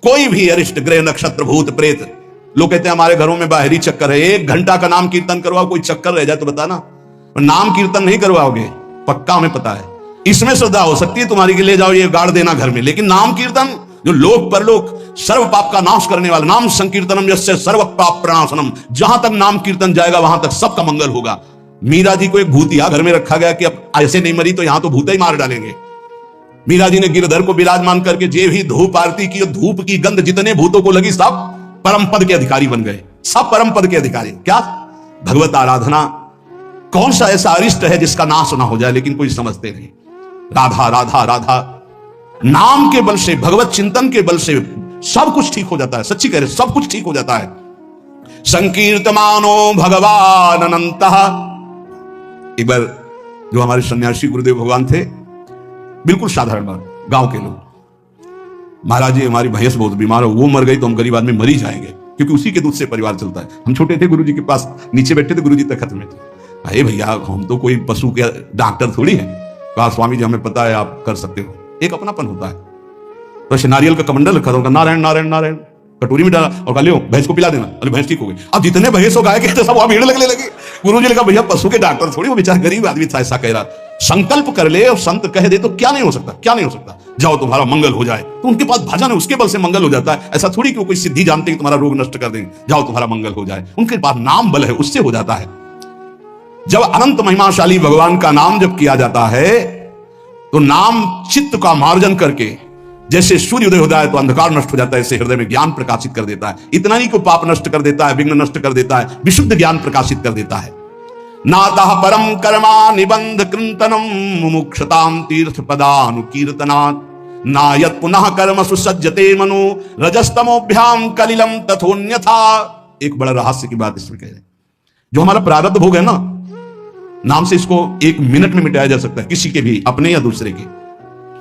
कोई भी अरिष्ट ग्रह नक्षत्र भूत प्रेत, लोग कहते हैं हमारे घरों में बाहरी चक्कर है, 1 घंटा का नाम कीर्तन करवाओ, कोई चक्कर रह जाए तो बताना। नाम कीर्तन नहीं करवाओगे, पक्का हमें पता है। इसमें श्रद्धा हो सकती है तुम्हारी कि ले जाओ ये गाड़ देना घर में, लेकिन नाम कीर्तन जो लोक परलोक सर्व पाप का नाश करने वाला, नाम संकीर्तनम यस्य सर्व पाप प्रणाशनम, जहां तक नाम कीर्तन जाएगा वहां तक सबका मंगल होगा। मीरा जी को एक भूतिया घर में रखा गया कि अब ऐसे नहीं मरी तो यहां तो भूत ही मार डालेंगे। मीरा जी ने गिरधर को विराजमान करके जे भी धूप आरती की, धूप की गंध जितने भूतों को लगी सब परम पद के अधिकारी बन गए, सब परम पद के अधिकारी। क्या भगवत आराधना, कौन सा ऐसा अरिष्ट है जिसका नाश ना हो जाए, लेकिन कोई समझते नहीं। राधा राधा राधा, नाम के बल से, भगवत चिंतन के बल से सब कुछ ठीक हो जाता है। सच्ची कह रहे, सब कुछ ठीक हो जाता है। संकीर्तमानो भगवान अनंतः। एक बार जो हमारे सन्यासी गुरुदेव भगवान थे, बिल्कुल साधारण बात, गांव के लोग, महाराज जी हमारी भैंस बहुत बीमार हो, वो मर गई तो हम गरीब आदमी मर ही जाएंगे, क्योंकि उसी के दूध से परिवार चलता है। हम छोटे थे, गुरुजी के पास नीचे बैठे थे, गुरुजी तखत में थे। अरे भैया हम तो कोई पशु के डॉक्टर थोड़ी हैं। कहा स्वामी जी हमें पता है आप कर सकते हो। एक अपनापन होता है। तो ऐसे नारियल का कमंडल रखा था, नारायण नारायण नारायण कटोरी में डाला और कहा लियो भैंस को पिला देना। अरे भैंस ठीक हो गई। अब जितने भैंस हो गाय के सब वहां भीड़ लगने लगी। गुरुजी ने कहा भैया पशु के डॉक्टर थोड़ी, वो बेचारा गरीब आदमी था, ऐसा कह रहा। संकल्प कर ले और संत कह दे तो क्या नहीं हो सकता, क्या नहीं हो सकता। जाओ तुम्हारा मंगल हो जाए, तो उनके पास भजन है, उसके बल से मंगल हो जाता है। ऐसा थोड़ी कि वो कोई सिद्धि जानते कि तुम्हारा रोग नष्ट कर देंगे, जाओ तुम्हारा मंगल हो जाए। उनके पास नाम बल है, उससे हो जाता है। जब अनंत महिमाशाली भगवान का नाम जब किया जाता है तो नाम चित्त का मार्जन करके, जैसे सूर्य उदय होता है तो अंधकार नष्ट हो जाता है, ऐसे हृदय में ज्ञान प्रकाशित कर देता है। इतना ही को पाप नष्ट कर देता है, विघ्न नष्ट कर देता है, विशुद्ध ज्ञान प्रकाशित कर देता है। नातः परम कर्मा निबंध कृंतनम मुमुक्षताम तीर्थ पदानुकीर्तनात् नायत पुनः कर्म सुसज्जते मनु रजस्तमोभ्याम कलिलम तथोन्यथा। एक बड़ा रहस्य की बात इसमें कह रहे हैं। जो हमारा प्रारब्ध भोग है ना, नाम से इसको 1 मिनट में मिटाया जा सकता है, किसी के भी, अपने या दूसरे के।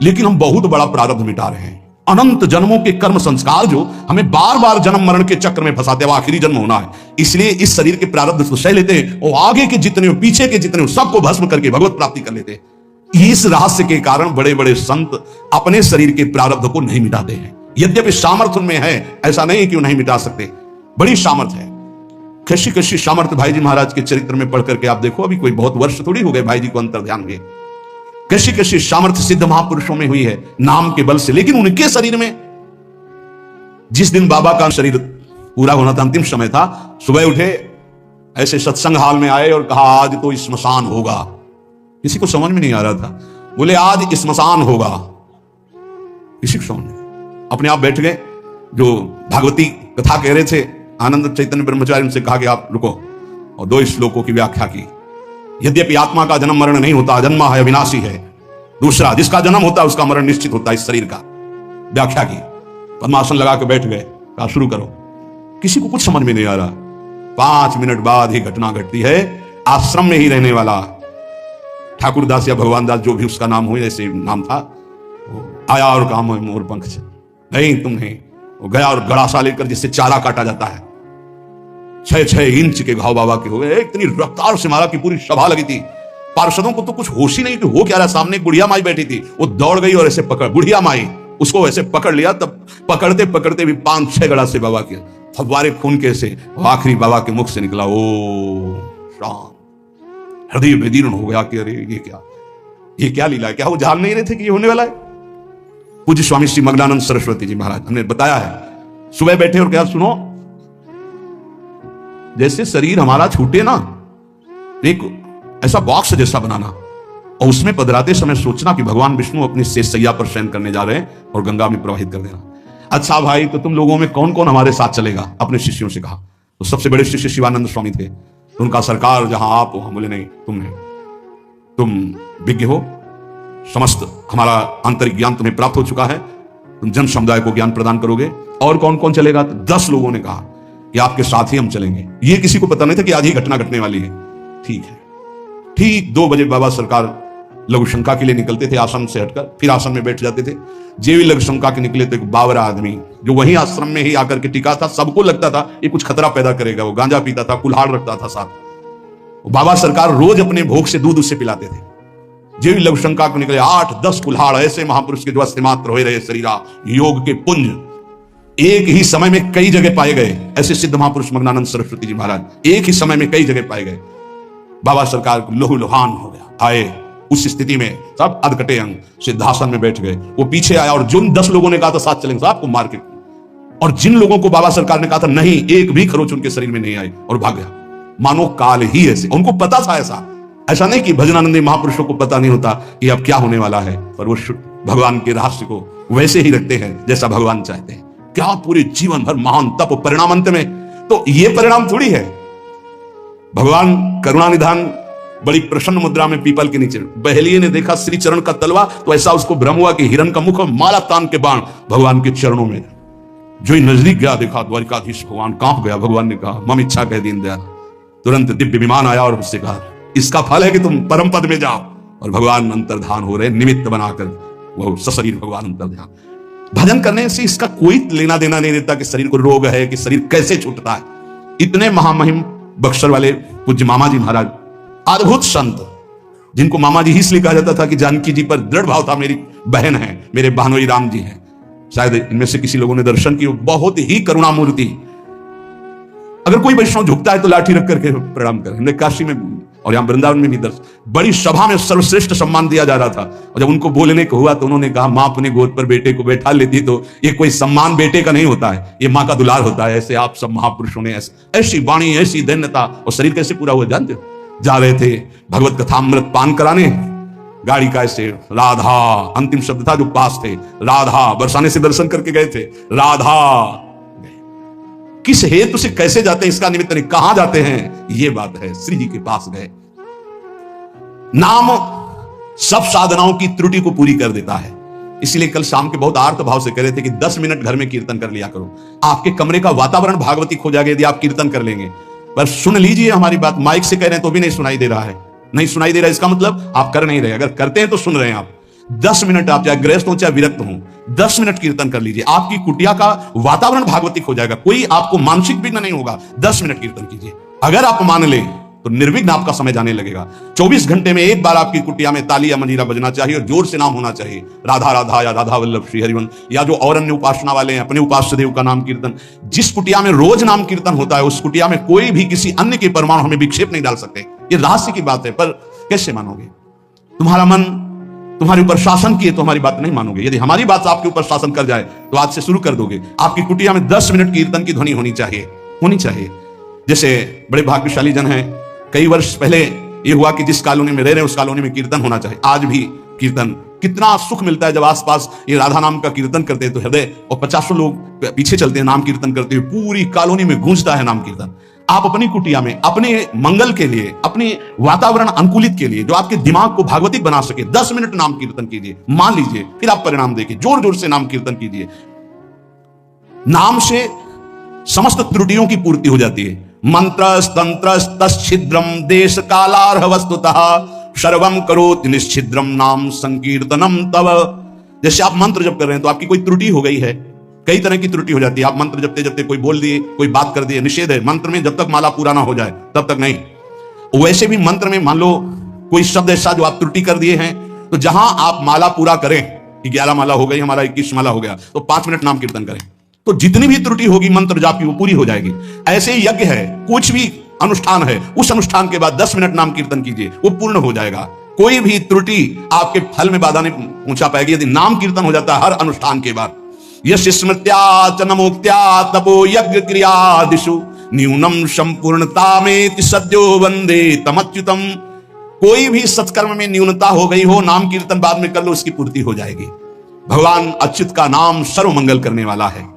लेकिन हम बहुत बड़ा प्रारब्ध मिटा रहे हैं। अनंत जन्मों के कर्म संस्कार जो हमें बार बार जन्म मरण के चक्र में फंसाते हैं, वो आखिरी जन्म होना है, इसलिए इस शरीर के प्रारब्ध को सह लेते हैं और आगे के जितने हो, पीछे के जितने हो, सबको भस्म करके भगवत प्राप्ति कर लेते हैं। इस रहस्य के कारण बड़े बड़े संत अपने शरीर के प्रारब्ध को नहीं मिटाते हैं। यद्यपि सामर्थ्य उनमें है, ऐसा नहीं कि वो नहीं मिटा सकते, बड़ी सामर्थ्य है। कैसी कैसी सामर्थ्य भाई जी महाराज के चरित्र में पढ़ करके आप देखो, अभी कोई बहुत वर्ष थोड़ी हो गए भाई जी को अंतर ध्यान के। कैसी कैसी सामर्थ्य सिद्ध महापुरुषों में हुई है नाम के बल से। लेकिन उनके शरीर में, जिस दिन बाबा का शरीर पूरा होना था, अंतिम समय था, सुबह उठे, ऐसे सत्संग हाल में आए और कहा आज तो स्मशान होगा। किसी को समझ में नहीं आ रहा था, बोले आज स्मशान होगा, किसी को समझ नहीं। अपने आप बैठ गए। जो भागवती कथा कह रहे थे आनंद चैतन्य ब्रह्मचारी, उनसे कहा कि आप रुको, और 2 श्लोकों की व्याख्या की। यद्यपि आत्मा का जन्म मरण नहीं होता, अजन्मा है, अविनाशी है। दूसरा, जिसका जन्म होता है उसका मरण निश्चित होता है, इस शरीर का। व्याख्या की, पद्मासन लगा के बैठ गए, कहा शुरू करो। किसी को कुछ समझ में नहीं आ रहा। 5 मिनट बाद ही घटना घटती है। आश्रम में ही रहने वाला ठाकुर दास या भगवान दास, जो भी उसका नाम हो, ऐसे नाम था, आया और कहा मोर पंख से नहीं तुम नहीं। वो गया और गड़ासा लेकर, जिससे चारा काटा जाता है, 6-6 इंच के घाव बाबा के हो गए। इतनी रफ्तार से मारा कि पूरी सभा लगी थी। पार्षदों को तो कुछ होश ही नहीं कि हो क्या रहा। सामने बुढ़िया माई बैठी थी, वो दौड़ गई और ऐसे पकड़, बुढ़िया माई उसको ऐसे पकड़ लिया। तब पकड़ते पकड़ते भी 5-6 गड़ा से बाबा के फव्वारे खून के से आखिरी बाबा के मुख से निकला, ओ शांत। हृदय विदीर्ण हो गया कि अरे ये क्या लीला है। क्या वो जान नहीं रहे थे कि ये होने वाला है। पूज्य स्वामी श्री मग्नानंद सरस्वती जी महाराज, हमने बताया है, सुबह बैठे और क्या सुनो, जैसे शरीर हमारा छूटे ना, एक ऐसा बॉक्स जैसा बनाना और उसमें पधराते समय सोचना कि भगवान विष्णु अपनी शेष सैया पर शयन करने जा रहे हैं और गंगा में प्रवाहित कर देना। अच्छा भाई, तो तुम लोगों में कौन कौन हमारे साथ चलेगा? अपने शिष्यों से कहा। तो सबसे बड़े शिष्य शिवानंद स्वामी थे। तो उनका सरकार जहां आप हो, हम बोले नहीं, तुम विज्ञ हो, समस्त हमारा आंतरिक ज्ञान तुम्हें प्राप्त हो चुका है, तुम जन समुदाय को ज्ञान प्रदान करोगे। और कौन कौन चलेगा? तो 10 लोगों ने कहा कि आपके साथ ही हम चलेंगे। ये किसी को पता नहीं था कि आज ही घटना घटने वाली है। ठीक है। ठीक 2 बजे बाबा सरकार लघु शंका के लिए निकलते थे, आश्रम से हटकर फिर आश्रम में बैठ जाते थे। जे भी लघु शंका के निकले तो एक बावरा आदमी जो वही आश्रम में ही आकर के टिका था, सबको लगता था ये कुछ खतरा पैदा करेगा। वो गांजा पीता था, कुल्हाड़ रखता था साथ। बाबा सरकार रोज अपने भोग से दूध उससे पिलाते थे। जे भी लघु शंका को निकले 8-10 कुल्हाड़ ऐसे महापुरुष के जो अस्त्र मात्र हो रहे शरीरा योग के पुंज एक ही समय में कई जगह पाए गए। ऐसे सिद्ध महापुरुष मग्नानंद सरस्वती जी महाराज एक ही समय में कई जगह पाए गए। बाबा सरकार को लोहू लोहान हो गया, आए उस स्थिति में सब अधकटे अंग सिद्धासन में बैठ गए। वो पीछे आया और जिन 10 लोगों ने कहा था साथ चलेंगे साहब को मार के, और जिन लोगों को बाबा सरकार ने कहा था नहीं, एक भी खरोच उनके शरीर में नहीं आई और भाग गया। मानो काल ही ऐसे, उनको पता था। ऐसा नहीं कि भजनानंदी महापुरुषों को पता नहीं होता कि अब क्या होने वाला है, पर वो भगवान के रहस्य को वैसे ही रखते हैं जैसा भगवान चाहते हैं। क्या पूरे जीवन भर महान तप परिणाम अंत में, तो ये परिणाम थोड़ी है। भगवान करुणा निधान बड़ी प्रसन्न मुद्रा में पीपल के नीचे, बहेलिये ने देखा श्री चरण का तलवा, तो ऐसा उसको भ्रम हुआ कि हिरण का मुख माला तान के बाण भगवान के चरणों में। जो ही नजदीक गया देखा द्वारिकाधीश भगवान कांप गया। भगवान ने कहा मम इच्छा कह दीन दयाल। तुरंत दिव्य विमान आया और उससे कहा इसका फल है कि तुम परम पद में जाओ। और भगवान अंतर्धान हो रहे, निमित्त बनाकर वो सशरीर भगवान अंतर्धान। भजन करने से इसका कोई लेना देना नहीं देता कि शरीर को रोग है, कि शरीर कैसे छूटता है। इतने महामहिम बक्सर वाले पूज्य मामा जी महाराज, अद्भुत संत, जिनको मामा जी ही इसलिए कहा जाता था कि जानकी जी पर दृढ़ भाव था, मेरी बहन है, मेरे बहनोई राम जी हैं। शायद इनमें से किसी लोगों ने दर्शन किया, बहुत ही करुणा मूर्ति। अगर कोई वैष्णव झुकता है तो लाठी रख करके प्रणाम करें। हमने काशी में और यहां वृंदावन में भी दर्शन, बड़ी सभा में सर्वश्रेष्ठ सम्मान दिया जा रहा था, और जब उनको बोलने को हुआ तो उन्होंने कहा मां अपने गोद पर बेटे को बैठा लेती तो ये कोई सम्मान बेटे का नहीं होता है, ये मां का दुलार होता है। ऐसे आप सब महापुरुषों ने ऐसी वाणी, ऐसी दैन्यता, और शरीर कैसे पूरा हुआ जानते हो। जा रहे थे भगवत कथामृत पान कराने, गाड़ी का ऐसे राधा अंतिम शब्द था जो पास थे, राधा बरसाने से दर्शन करके गए थे, राधा किस हेतु से कैसे जाते हैं इसका निमित्त नहीं, कहां जाते हैं ये बात है। श्री जी के पास गए। नाम सब साधनाओं की त्रुटि को पूरी कर देता है। इसलिए कल शाम के बहुत आर्त भाव से कह रहे थे कि 10 मिनट घर में कीर्तन कर लिया करो, आपके कमरे का वातावरण भागवती हो जाएगा यदि आप कीर्तन कर लेंगे। पर सुन लीजिए हमारी बात, माइक से कह रहे हैं तो भी नहीं सुनाई दे रहा है, नहीं सुनाई दे रहा है, इसका मतलब आप कर नहीं रहे। अगर करते हैं तो सुन रहे हैं आप। 10 मिनट, आप चाहे गृहस्थ हो चाहे विरक्त हो, 10 मिनट कीर्तन कर लीजिए, आपकी कुटिया का वातावरण भागवतिक हो जाएगा, कोई आपको मानसिक विघ्न नहीं होगा। 10 मिनट कीर्तन कीजिए, अगर आप मान ले तो निर्विघ्न आपका समय जाने लगेगा। 24 घंटे में एक बार आपकी कुटिया में ताली या मंजीरा बजना चाहिए और जोर से नाम होना चाहिए, राधा राधा या राधा वल्लभ श्री हरिवंश, या जो और अन्य उपासना वाले हैं अपने उपास्य देव का नाम कीर्तन। जिस कुटिया में रोज नाम कीर्तन होता है उस कुटिया में कोई भी किसी अन्य के परमाणु हमें विक्षेप नहीं डाल सकते। ये रहस्य की बात है, पर कैसे मानोगे? तुम्हारा मन तुम्हारे ऊपर शासन किए तो हमारी बात नहीं मानोगे। यदि हमारी बात आपके ऊपर शासन कर जाए तो आज से शुरू कर दोगे। आपकी कुटिया में 10 मिनट कीर्तन की ध्वनि होनी चाहिए। जैसे बड़े भाग्यशाली जन हैं, कई वर्ष पहले ये हुआ कि जिस कॉलोनी में रह रहे हैं उस कॉलोनी में कीर्तन होना चाहिए। आज भी कीर्तन, कितना सुख मिलता है जब आसपास ये राधा नाम का कीर्तन करते हैं तो हृदय, और 50 लोग पीछे चलते हैं नाम कीर्तन करते हुए, पूरी कॉलोनी में गूंजता है नाम कीर्तन। आप अपनी कुटिया में अपने मंगल के लिए, अपने वातावरण अनुकूलित के लिए, जो आपके दिमाग को भागवतिक बना सके, 10 मिनट नाम कीर्तन कीजिए, मान लीजिए, फिर आप परिणाम देखिए। जोर जोर से नाम कीर्तन कीजिए। नाम से समस्त त्रुटियों की पूर्ति हो जाती है। मंत्रस तंत्रस तच्छिद्रम देश कालार्ह वस्तुतः सर्वम करोति निश्छिद्रम नाम संकीर्तनम तव। जैसे आप मंत्र जप कर रहे हैं तो आपकी कोई त्रुटि हो गई है, कई तरह की त्रुटि हो जाती है। आप मंत्र जपते जपते कोई बोल दिए, कोई बात कर दिए, निषेध है मंत्र में, जब तक माला पूरा ना हो जाए तब तक नहीं। वैसे भी मंत्र में मान लो कोई शब्द ऐसा जो आप त्रुटि कर दिए हैं, तो जहां आप माला पूरा करें, 11 माला हो गई हमारा, 21 माला हो गया, तो 5 मिनट नाम कीर्तन करें, तो जितनी भी त्रुटि होगी मंत्र जाप की वो पूरी हो जाएगी। ऐसे यज्ञ है, कुछ भी अनुष्ठान है, उस अनुष्ठान के बाद 10 मिनट नाम कीर्तन कीजिए, वो पूर्ण हो जाएगा। कोई भी त्रुटि आपके फल में बाधा नहीं पहुंचा पाएगी यदि नाम कीर्तन हो जाता है हर अनुष्ठान के बाद। यश स्मृत्या च नमोक्त्या तपो यज्ञ क्रियादिषु न्यूनम संपूर्णता में सद्यो वंदे तमच्युतम। कोई भी सत्कर्म में न्यूनता हो गई हो, नाम कीर्तन बाद में कर लो, उसकी पूर्ति हो जाएगी। भगवान अच्युत का नाम सर्व मंगल करने वाला है।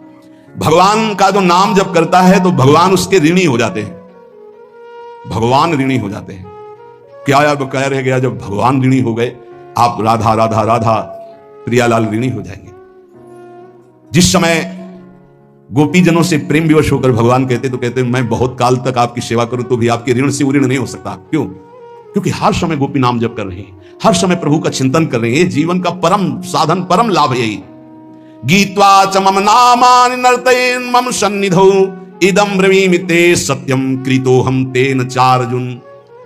भगवान का जो नाम जब करता है तो भगवान उसके ऋणी हो जाते हैं, भगवान ऋणी हो जाते हैं। क्या यार कह रह गया, जब भगवान ऋणी हो गए, आप राधा राधा राधा प्रियालाल ऋणी हो जाएंगे। जिस समय गोपीजनों से प्रेम विवश होकर भगवान कहते तो कहते मैं बहुत काल तक आपकी सेवा करूं तो भी आपके ऋण से ऋण नहीं हो सकता। क्यों? क्योंकि हर समय गोपी नाम जप कर रही है, हर समय प्रभु का चिंतन कर रही है। जीवन का परम साधन, परम लाभ यही। गीत्वा च मम नामानि नर्तयेन् मम सन्निधौ इदं ब्रवीमि ते सत्यम कृतोहम तेन चार्जुन।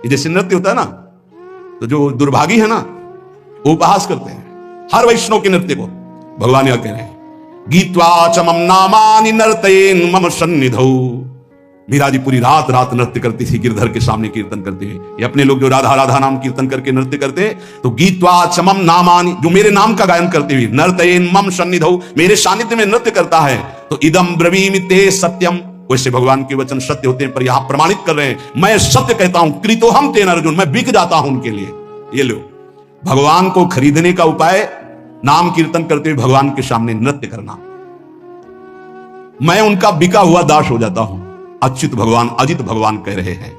ये जैसे नृत्य होता है ना, तो जो दुर्भागी है ना वो उपहास करते हैं हर वैष्णव के नृत्य को। भगवान यह कह रहे हैं गीत्वा च मम नामानि नर्तयेन मम सन्निधौ। मीरा जी पूरी रात रात नृत्य करती थी गिरधर के सामने कीर्तन करते हुए। ये अपने लोग जो राधा राधा नाम कीर्तन करके नृत्य करते, तो गीत्वा च मम नामानि, जो मेरे नाम का गायन करते हुए, नर्तयेन मम सन्निधौ, मेरे सानिध्य में नृत्य करता है, तो इदम ब्रवीमि ते सत्यम। वैसे भगवान के वचन सत्य होते हैं, पर यहां प्रमाणित कर रहे हैं, मैं सत्य कहता हूं, कृतोहम तेन अर्जुन, मैं बिक जाता हूं उनके लिए। ये लो, भगवान को खरीदने का उपाय नाम कीर्तन करते हुए भगवान के सामने नृत्य करना। मैं उनका बिका हुआ दास हो जाता हूं। अच्युत भगवान, अजित भगवान कह रहे हैं,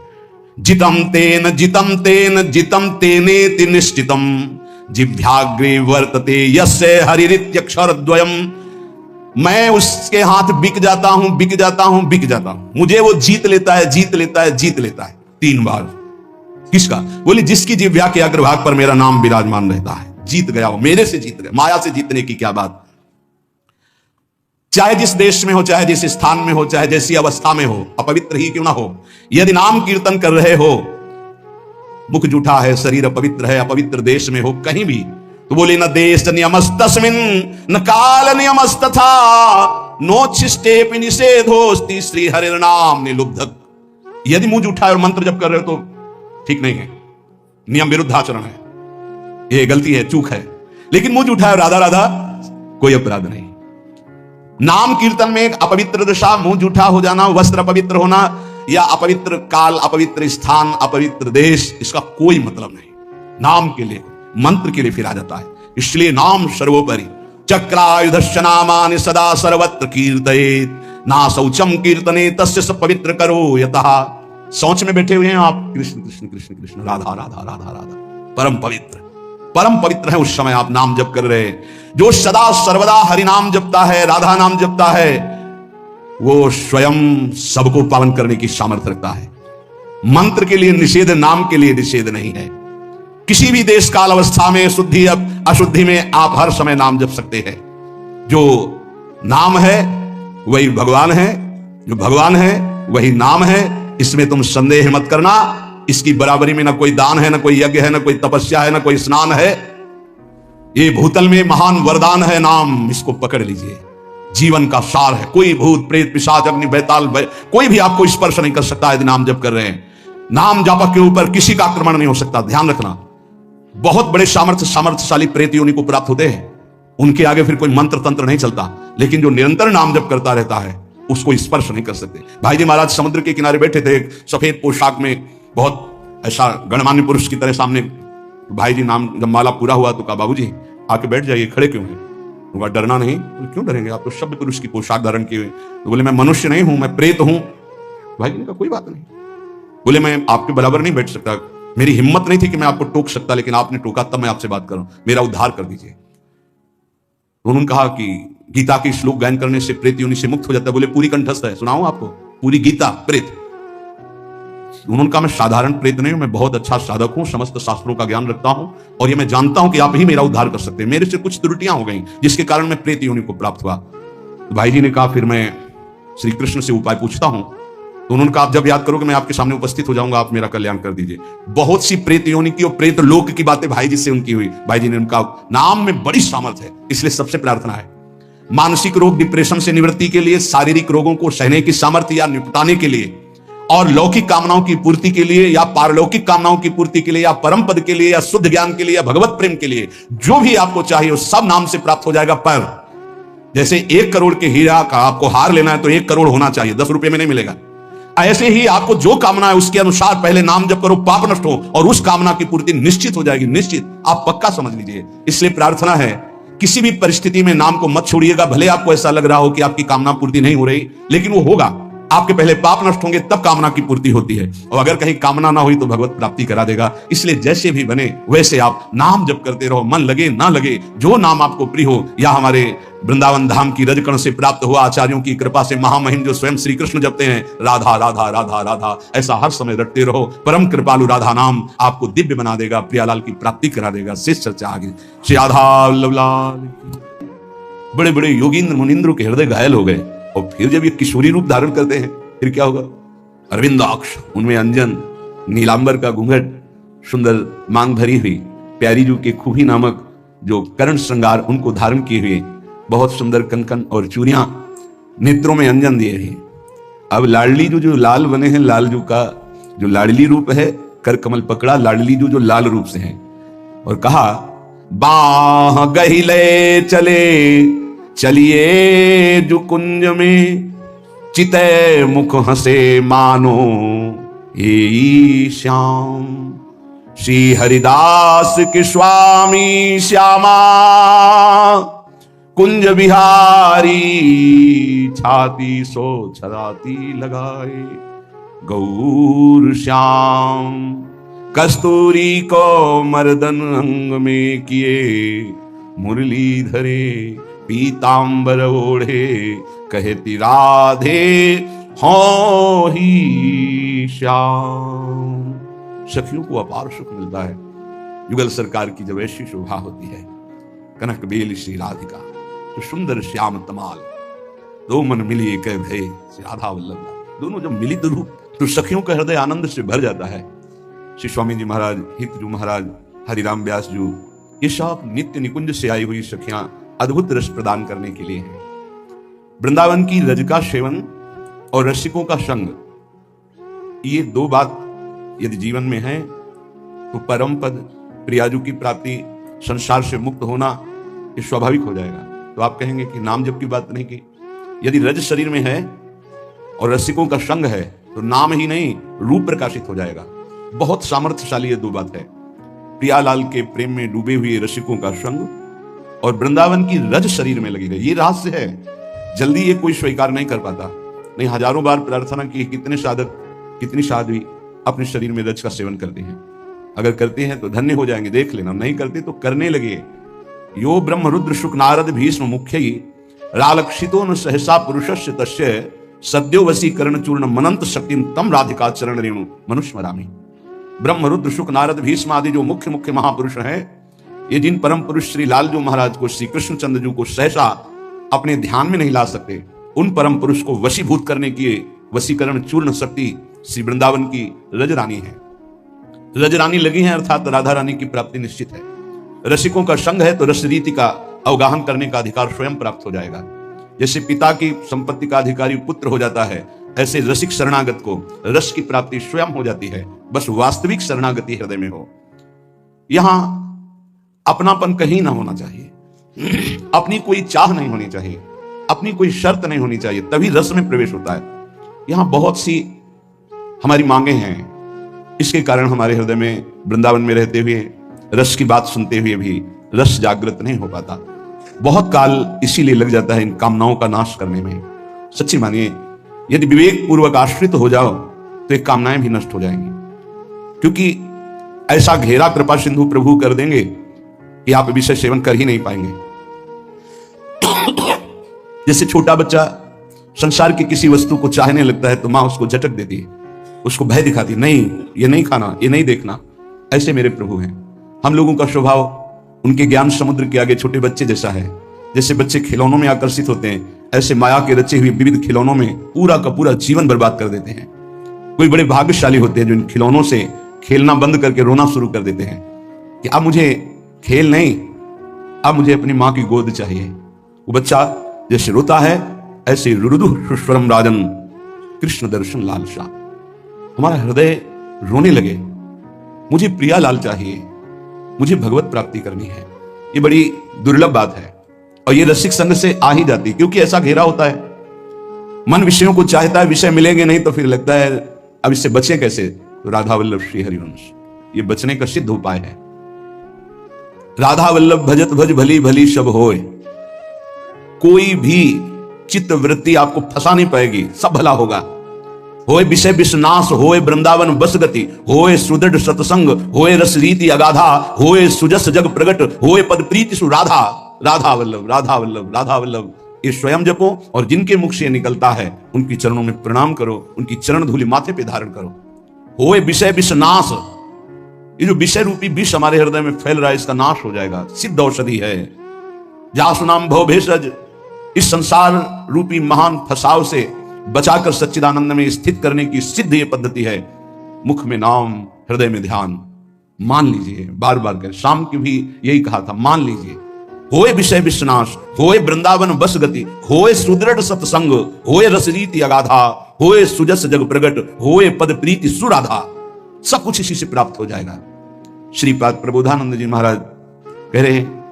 जितम तेन जितम तेन जितम तेनेति निश्चितम जिभ्याग्रे वर्तते यस्य हरिरित्यक्षरद्वयम्। मैं उसके हाथ बिक जाता हूं, बिक जाता हूं, बिक जाता हूं, मुझे वो जीत लेता है, जीत लेता है, जीत लेता है। 3 बार। किसका? बोले जिसकी जिह्वा के अग्रभाग पर मेरा नाम विराजमान रहता है। जीत गया वो, मेरे से जीत गया। माया से जीतने की क्या बात। चाहे जिस देश में हो, चाहे जिस स्थान में हो, चाहे जैसी अवस्था में हो, अपवित्र ही क्यों ना हो, यदि नाम कीर्तन कर रहे हो, मुख जूठा है, शरीर अपवित्र है, अपवित्र देश में हो, कहीं भी, तो बोले न देश नियमस्तस्मिन् न काल नियमस्तथा नोच्छिष्टेपि निषेधोस्ति श्री हरिर्नाम निलुब्धक। यदि मुंह जूठा है और मंत्र जप कर रहे हो तो ठीक नहीं है, नियम विरुद्ध आचरण है, ये गलती है, चूक है। लेकिन मुंह जूठा है राधा राधा, कोई अपराध नहीं। नाम कीर्तन में एक अपवित्र दशा, मुंह जूठा हो जाना, वस्त्र अपवित्र होना, या अपवित्र काल, अपवित्र स्थान, अपवित्र देश, इसका कोई मतलब नहीं। नाम के लिए, मंत्र के लिए फिर आ जाता है। इसलिए नाम सर्वोपरि। चक्रायुधस्य नामानि सदा सर्वत्र कीर्तयेत् ना शौचम कीर्तने तस्य स पवित्र करो यतः। शौच में बैठे हुए हैं आप, कृष्ण कृष्ण कृष्ण कृष्ण, राधा राधा राधा राधा, परम पवित्र, परम पवित्र है। उस समय आप नाम जप कर रहे हैं। जो सदा सर्वदा हरि नाम जपता है, राधा नाम जपता है, वो स्वयं सबको पावन करने की सामर्थ्य रखता है। मंत्र के लिए निषेध, नाम के लिए निषेध नहीं है। किसी भी देश काल अवस्था में, शुद्धि अशुद्धि में आप हर समय नाम जप सकते हैं। जो नाम है वही भगवान है, जो भगवान है वही नाम है, इसमें तुम संदेह मत करना। इसकी बराबरी में ना कोई दान है, ना कोई यज्ञ है, ना कोई तपस्या है, ना कोई स्नान है। ये भूतल में महान वरदान है नाम, इसको पकड़ लीजिए। जीवन का सार है। कोई भूत प्रेत पिशाच अग्नि बैताल कोई भी आपको स्पर्श नहीं कर सकता यदि नाम जप कर रहे हैं। नाम जापक के ऊपर किसी का आक्रमण नहीं हो सकता, ध्यान रखना। बहुत बड़े सामर्थ्यशाली प्रेत योनि को प्राप्त होते हैं, उनके आगे फिर कोई मंत्र तंत्र नहीं चलता। लेकिन जो निरंतर नाम जप करता रहता है उसको स्पर्श नहीं कर सकते। भाई जी महाराज समुद्र के किनारे बैठे थे, एक सफेद पोशाक में, बहुत ऐसा गणमान्य पुरुष की तरह सामने। भाई जी नाम जब माला पूरा हुआ तो कहा, बाबूजी आके बैठ जाइए, खड़े क्यों हैं? तो डरना नहीं। क्यों डरेंगे, आप तो शब्द पुरुष की पोशाक धारण किए हुए। तो बोले मैं मनुष्य नहीं हूं, मैं प्रेत हूं। भाई जी ने कहा कोई बात नहीं। बोले मैं आपके बराबर नहीं बैठ सकता, मेरी हिम्मत नहीं थी कि मैं आपको टोक सकता, लेकिन आपने टोका तब मैं आपसे बात कर रहा हूं, मेरा उद्धार कर दीजिए। उन्होंने कहा कि गीता के श्लोक गायन करने से प्रेत योनि से मुक्त हो जाता है। बोले पूरी कंठस्थ है, सुनाऊं आपको पूरी गीता प्रेत। उन्होंने कहा मैं साधारण प्रेत नहीं हूं, मैं बहुत अच्छा साधक हूं, समस्त शास्त्रों का ज्ञान रखता हूं, और ये मैं जानता हूं कि आप ही मेरा उद्धार कर सकते हैं। मेरे से कुछ त्रुटियां हो गई जिसके कारण मैं प्रेत योनि को प्राप्त हुआ। तो भाई जी ने कहा फिर मैं श्री कृष्ण से उपाय पूछता हूं। तो उन्होंने कहा आप जब याद करोगे मैं आपके सामने उपस्थित हो जाऊंगा, आप मेरा कल्याण कर दीजिए। बहुत सी प्रेत योनि की और प्रेत लोक की बातें भाई जी से उनकी हुई। भाई जी ने उनका नाम में बड़ी सामर्थ्य है, इसलिए सबसे प्रार्थना है मानसिक रोग डिप्रेशन से निवृत्ति के लिए, शारीरिक रोगों को सहने की सामर्थ्य या निपटाने के लिए, और लौकिक कामनाओं की पूर्ति के लिए, या पारलौकिक कामनाओं की पूर्ति के लिए, या परम पद के लिए, या शुद्ध ज्ञान के लिए, या भगवत प्रेम के लिए, जो भी आपको चाहिए वो सब नाम से प्राप्त हो जाएगा। पर जैसे 1 करोड़ के हीरा का आपको हार लेना है तो 1 करोड़ होना चाहिए, 10 रुपए में नहीं मिलेगा। ऐसे ही आपको जो कामना है उसके अनुसार पहले नाम जप करो, पाप नष्ट हो, और उस कामना की पूर्ति निश्चित हो जाएगी, निश्चित, आप पक्का समझ लीजिए। इसलिए प्रार्थना है किसी भी परिस्थिति में नाम को मत छोड़िएगा। भले आपको ऐसा लग रहा हो कि आपकी कामना पूर्ति नहीं हो रही, लेकिन वो होगा। आपके पहले पाप नष्ट होंगे तब कामना की पूर्ति होती है, और अगर कहीं कामना ना हुई तो भगवत प्राप्ति करा देगा। इसलिए जैसे भी बने वैसे आप नाम जप करते रहो, मन लगे ना लगे, जो नाम आपको प्रिय हो। या हमारे वृंदावन धाम की रजकण से प्राप्त हुआ आचार्यों की कृपा से महामहिम जो स्वयं श्री कृष्ण जपते हैं, राधा राधा राधा राधा, ऐसा हर समय रटते रहो। परम कृपालु राधा नाम आपको दिव्य बना देगा, प्रियालाल की प्राप्ति करा देगा। शेष चर्चा आगे। श्री राधा वल्लभ। बड़े बड़े योगींद्र मुनींद्र के हृदय घायल हो गए, और फिर जब ये किशोरी रूप धारण करते हैं फिर क्या होगा? अरविंदाक्ष, उनमें अंजन, नीलांबर का घूंघट, सुंदर मांग भरी हुई, प्यारी जू के खूही नामक जो कर्ण श्रृंगार उनको धारण किए हुए, बहुत सुंदर कंकन और चूड़ियां, नेत्रों में अंजन दिए हैं। अब लाडली जो लाल बने हैं, लालजू का जो लाडली रूप है, कर कमल पकड़ा, लाडली जो लाल रूप से हैं। और कहा, बाह गहिले चले चलिए जो कुंज में, चितय मुख हंसे मानो ये श्याम। श्री हरिदास के स्वामी श्यामा, कुंज बिहारी छाती सो छाती लगाए। गौर श्याम कस्तूरी को मर्दन अंग में किए, मुरली धरे पीतांबर ओढ़े, कहती राधे हो ही श्याम। सखियों को अपार सुख मिलता है युगल सरकार की जब ऐसी शोभा होती है। कनक बेल श्री राधिका तो सुंदर श्याम तमाल, दो मन मिलिए कह भय श्री राधा वल्लभ। दोनों जब मिलित रूप तो सखियों का हृदय आनंद से भर जाता है। श्री स्वामी जी महाराज, हितजू महाराज, हरिराम व्यास जी, ये सब नित्य निकुंज से आई हुई सखियां अद्भुत रस प्रदान करने के लिए हैं। वृंदावन की रज का सेवन और रसिकों का संग, ये दो बात यदि जीवन में है तो परम पद, प्रियाजू की प्राप्ति, संसार से मुक्त होना ये स्वाभाविक हो जाएगा। तो आप कहेंगे कि नाम जप की बात नहीं की। यदि रज शरीर में है और रसिकों का संग है तो नाम ही नहीं रूप प्रकाशित हो जाएगा। बहुत सामर्थ्यशाली ये दो बात है। प्रियालाल के प्रेम में डूबे हुए रसिकों का संग और वृंदावन की रज शरीर में लगी रही, ये रहस्य है। जल्दी ये कोई स्वीकार नहीं कर पाता। नहीं, हजारों बार प्रार्थना की, कितने साधक, कितनी साध्वी अपने शरीर में रज का सेवन करते हैं। अगर करते हैं तो धन्य हो जाएंगे, देख लेना। नहीं करते तो करने लगे। यो ब्रह्म रुद्र शुक नारद भीष्म मुख्य रालक्षितो न सहसा पुरुषस्य तस्य, सद्यो वशीकरण चूर्ण मनंत शक्तिम तम राधिका चरण रेणु मनुष्मरामी। ब्रह्म रुद्र शुक नारद भीष्म आदि जो मुख्य मुख्य महापुरुष हैं, ये जिन परम पुरुष श्री लालजू महाराज को, श्री कृष्णचंद्र जी को सहसा अपने ध्यान में नहीं ला सकते, उन परम पुरुष को वशीभूत करने की वशीकरण चूर्ण शक्ति श्री वृंदावन की रज रानी है। रज रानी लगी है अर्थात राधा रानी की प्राप्ति निश्चित है। रसिकों का संग है तो रस रीति का अवगाहन करने का अधिकार स्वयं प्राप्त हो जाएगा। जैसे पिता की संपत्ति का अधिकारी पुत्र हो जाता है, ऐसे रसिक शरणागत को रस की प्राप्ति स्वयं हो जाती है। बस वास्तविक शरणागति हृदय में हो। यहां अपनापन कहीं ना होना चाहिए, अपनी कोई चाह नहीं होनी चाहिए, अपनी कोई शर्त नहीं होनी चाहिए, तभी रस में प्रवेश होता है। यहां बहुत सी हमारी मांगे हैं, इसके कारण हमारे हृदय में वृंदावन में रहते हुए, रस की बात सुनते हुए भी रस जागृत नहीं हो पाता। बहुत काल इसीलिए लग जाता है इन कामनाओं का नाश करने में। सच्ची मानिए, यदि विवेक पूर्वक आश्रित हो जाओ तो ये कामनाएं भी नष्ट हो जाएंगी, क्योंकि ऐसा घेरा कृपा सिंधु प्रभु कर देंगे कि आप विषय सेवन कर ही नहीं पाएंगे। जैसे छोटा बच्चा संसार की किसी वस्तु को चाहने लगता है तो मां उसको झटक देती है, उसको भय दिखाती है, नहीं ये नहीं खाना, ये नहीं देखना। ऐसे मेरे प्रभु हैं। हम लोगों का स्वभाव उनके ज्ञान समुद्र के आगे छोटे बच्चे जैसा है। जैसे बच्चे खिलौनों में आकर्षित होते हैं, ऐसे माया के रचे हुए विविध खिलौनों में पूरा का पूरा जीवन बर्बाद कर देते हैं। कोई बड़े भाग्यशाली होते हैं जो इन खिलौनों से खेलना बंद करके रोना शुरू कर देते हैं कि अब मुझे खेल नहीं, अब मुझे अपनी मां की गोद चाहिए। वो बच्चा जैसे रोता है, ऐसे रुरुदु सुस्वरम राजन कृष्ण दर्शन लालसा। हमारा हृदय रोने लगे, मुझे प्रिया लाल चाहिए, मुझे भगवत प्राप्ति करनी है। ये बड़ी दुर्लभ बात है और ये रसिक संग से आ ही जाती, क्योंकि ऐसा घेरा होता है। मन विषयों को चाहता है, विषय मिलेंगे नहीं तो फिर लगता है अब इससे बचे कैसे। तो राधा वल्लभ श्री हरिवंश ये बचने का सिद्ध उपाय है। राधा वल्लभ भजत भज भली भली शब होए। कोई भी चित्त वृत्ति आपको फंसा नहीं पाएगी, सब भला होगा। होए विषय विषनाश, होए वृंदावन बस गति, होए सुदृढ़ सत्संग, होए रस रीति अगाधा, होए सुजस जग प्रगट, होए पद प्रीति सुराधा। राधा वल्लभ, राधा वल्लभ, राधा वल्लभ ये स्वयं जपो और जिनके मुख से निकलता है उनकी चरणों में प्रणाम करो, उनकी चरण धूलि माथे पे धारण करो। होए विषय विषनाश, ये जो विषय रूपी विष हमारे हृदय में फैल रहा है इसका नाश हो जाएगा, सिद्ध औषधि है। जासु नाम भव भेषज, इस संसार रूपी महान फसाव से बचाकर सच्चिदानंद में स्थित करने की सिद्ध ये पद्धति है। मुख में नाम, हृदय में ध्यान। मान लीजिए, बार बार करें। शाम की भी यही कहा था, मान लीजिए। होए विषय विश्वनाश, होए वृंदावन बस गति, होए सुदृढ़ सत्संग, होए रसरीति अगाधा, होए सुजस जग प्रगट, होए पद प्रीति सुराधा। सब कुछ इसी से प्राप्त हो जाएगा। श्रीपाद प्रबोधानंद जी महाराज कह रहे हैं,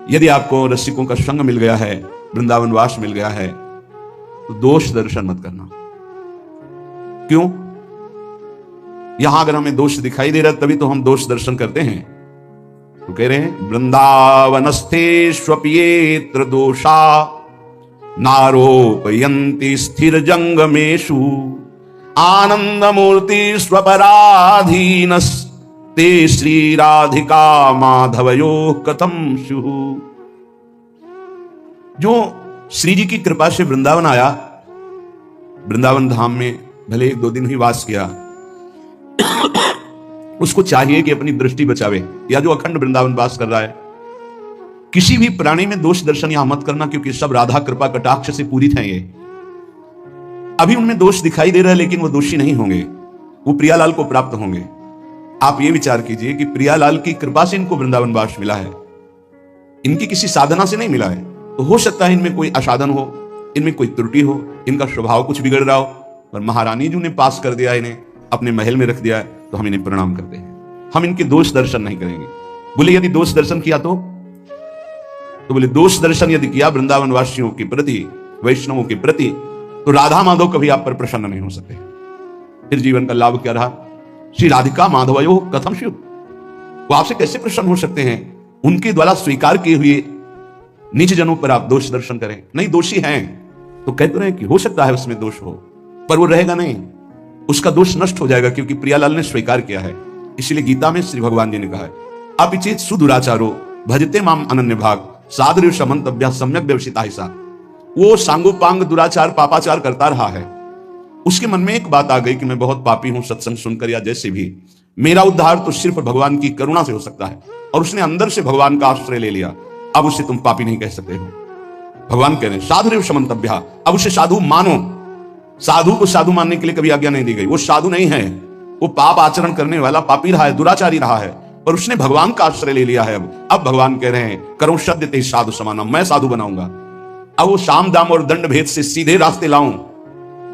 यदि आपको रसिकों का संग मिल गया है, वृंदावन वास मिल गया है, तो दोष दर्शन मत करना। क्यों? यहां अगर हमें दोष दिखाई दे रहा है तभी तो हम दोष दर्शन करते हैं। तो कह रहे हैं, वृंदावनस्थेष्वप्येत्र दोषा नारोपयन्ति स्थिर जंगमेषु आनंद मूर्ति स्वपराधीनस्ते श्री राधिका माधवयो कथम स्युः। जो श्री जी की कृपा से वृंदावन आया, वृंदावन धाम में भले 1-2 दिन ही वास किया, उसको चाहिए कि अपनी दृष्टि बचावे। या जो अखंड वृंदावन वास कर रहा है, किसी भी प्राणी में दोष दर्शन यहां मत करना, क्योंकि सब राधा कृपा कटाक्ष से पूरित हैं। ये अभी उनमें दोष दिखाई दे रहा है, लेकिन वो दोषी नहीं होंगे, वो प्रियालाल को प्राप्त होंगे। आप ये विचार कीजिए कि प्रियालाल की कृपा से इनको वृंदावन वास मिला है, इनकी किसी साधना से नहीं मिला है। तो हो सकता है इनमें कोई असाधन हो, इनमें कोई त्रुटि हो, इनका स्वभाव कुछ बिगड़ रहा हो, पर महारानी जी ने पास कर दिया, इन्हें अपने महल में रख दिया है, तो हम इन्हें प्रणाम करते हैं। हम इनके दोष दर्शन नहीं करेंगे। बोले यदि दोष दर्शन किया तो बोले दोष दर्शन यदि किया वृंदावन वासियों के प्रति, वैष्णवों के प्रति, तो राधा माधव कभी आप पर प्रसन्न नहीं हो सकते। फिर जीवन का लाभ क्या रहा? श्री राधिका माधवयो कथम स्युः। वो आपसे कैसे प्रसन्न हो सकते हैं? उनके द्वारा स्वीकार किए हुए निज जनों पर आप दोष दर्शन करें। नहीं, दोषी हैं तो कहते रहे कि हो सकता है उसमें दोष हो, पर वो रहेगा नहीं, उसका दोष नष्ट हो जाएगा, क्योंकि प्रियालाल ने स्वीकार किया है। इसलिए गीता में श्री भगवान जी ने कहा है, अपिचेत सुदुराचारो भजते माम अनन्य भाग सादृव समन्तव्य सम्यक व्यवसिता हिसा। वो सांगोपांग दुराचार पापाचार करता रहा है, उसके मन में एक बात आ गई कि मैं बहुत पापी हूं, सत्संग सुनकर या जैसे भी, मेरा उद्धार तो सिर्फ भगवान की करुणा से हो सकता है, और उसने अंदर से भगवान का आश्रय ले लिया। अब उसे तुम पापी नहीं कह सकते हो। भगवान कह रहे हैं साधुरेव समन्तव्य, अब उसे साधु मानो। साधु को साधु मानने के लिए कभी आज्ञा नहीं दी गई। वो साधु नहीं है, वो पाप आचरण करने वाला पापी रहा है, दुराचारी रहा है, पर उसने भगवान का आश्रय ले लिया है। अब भगवान कह रहे हैं करो सद्य ते साधु समाना, मैं साधु बनाऊंगा। अब वो साम दाम और दंड भेद से सीधे रास्ते लाऊं,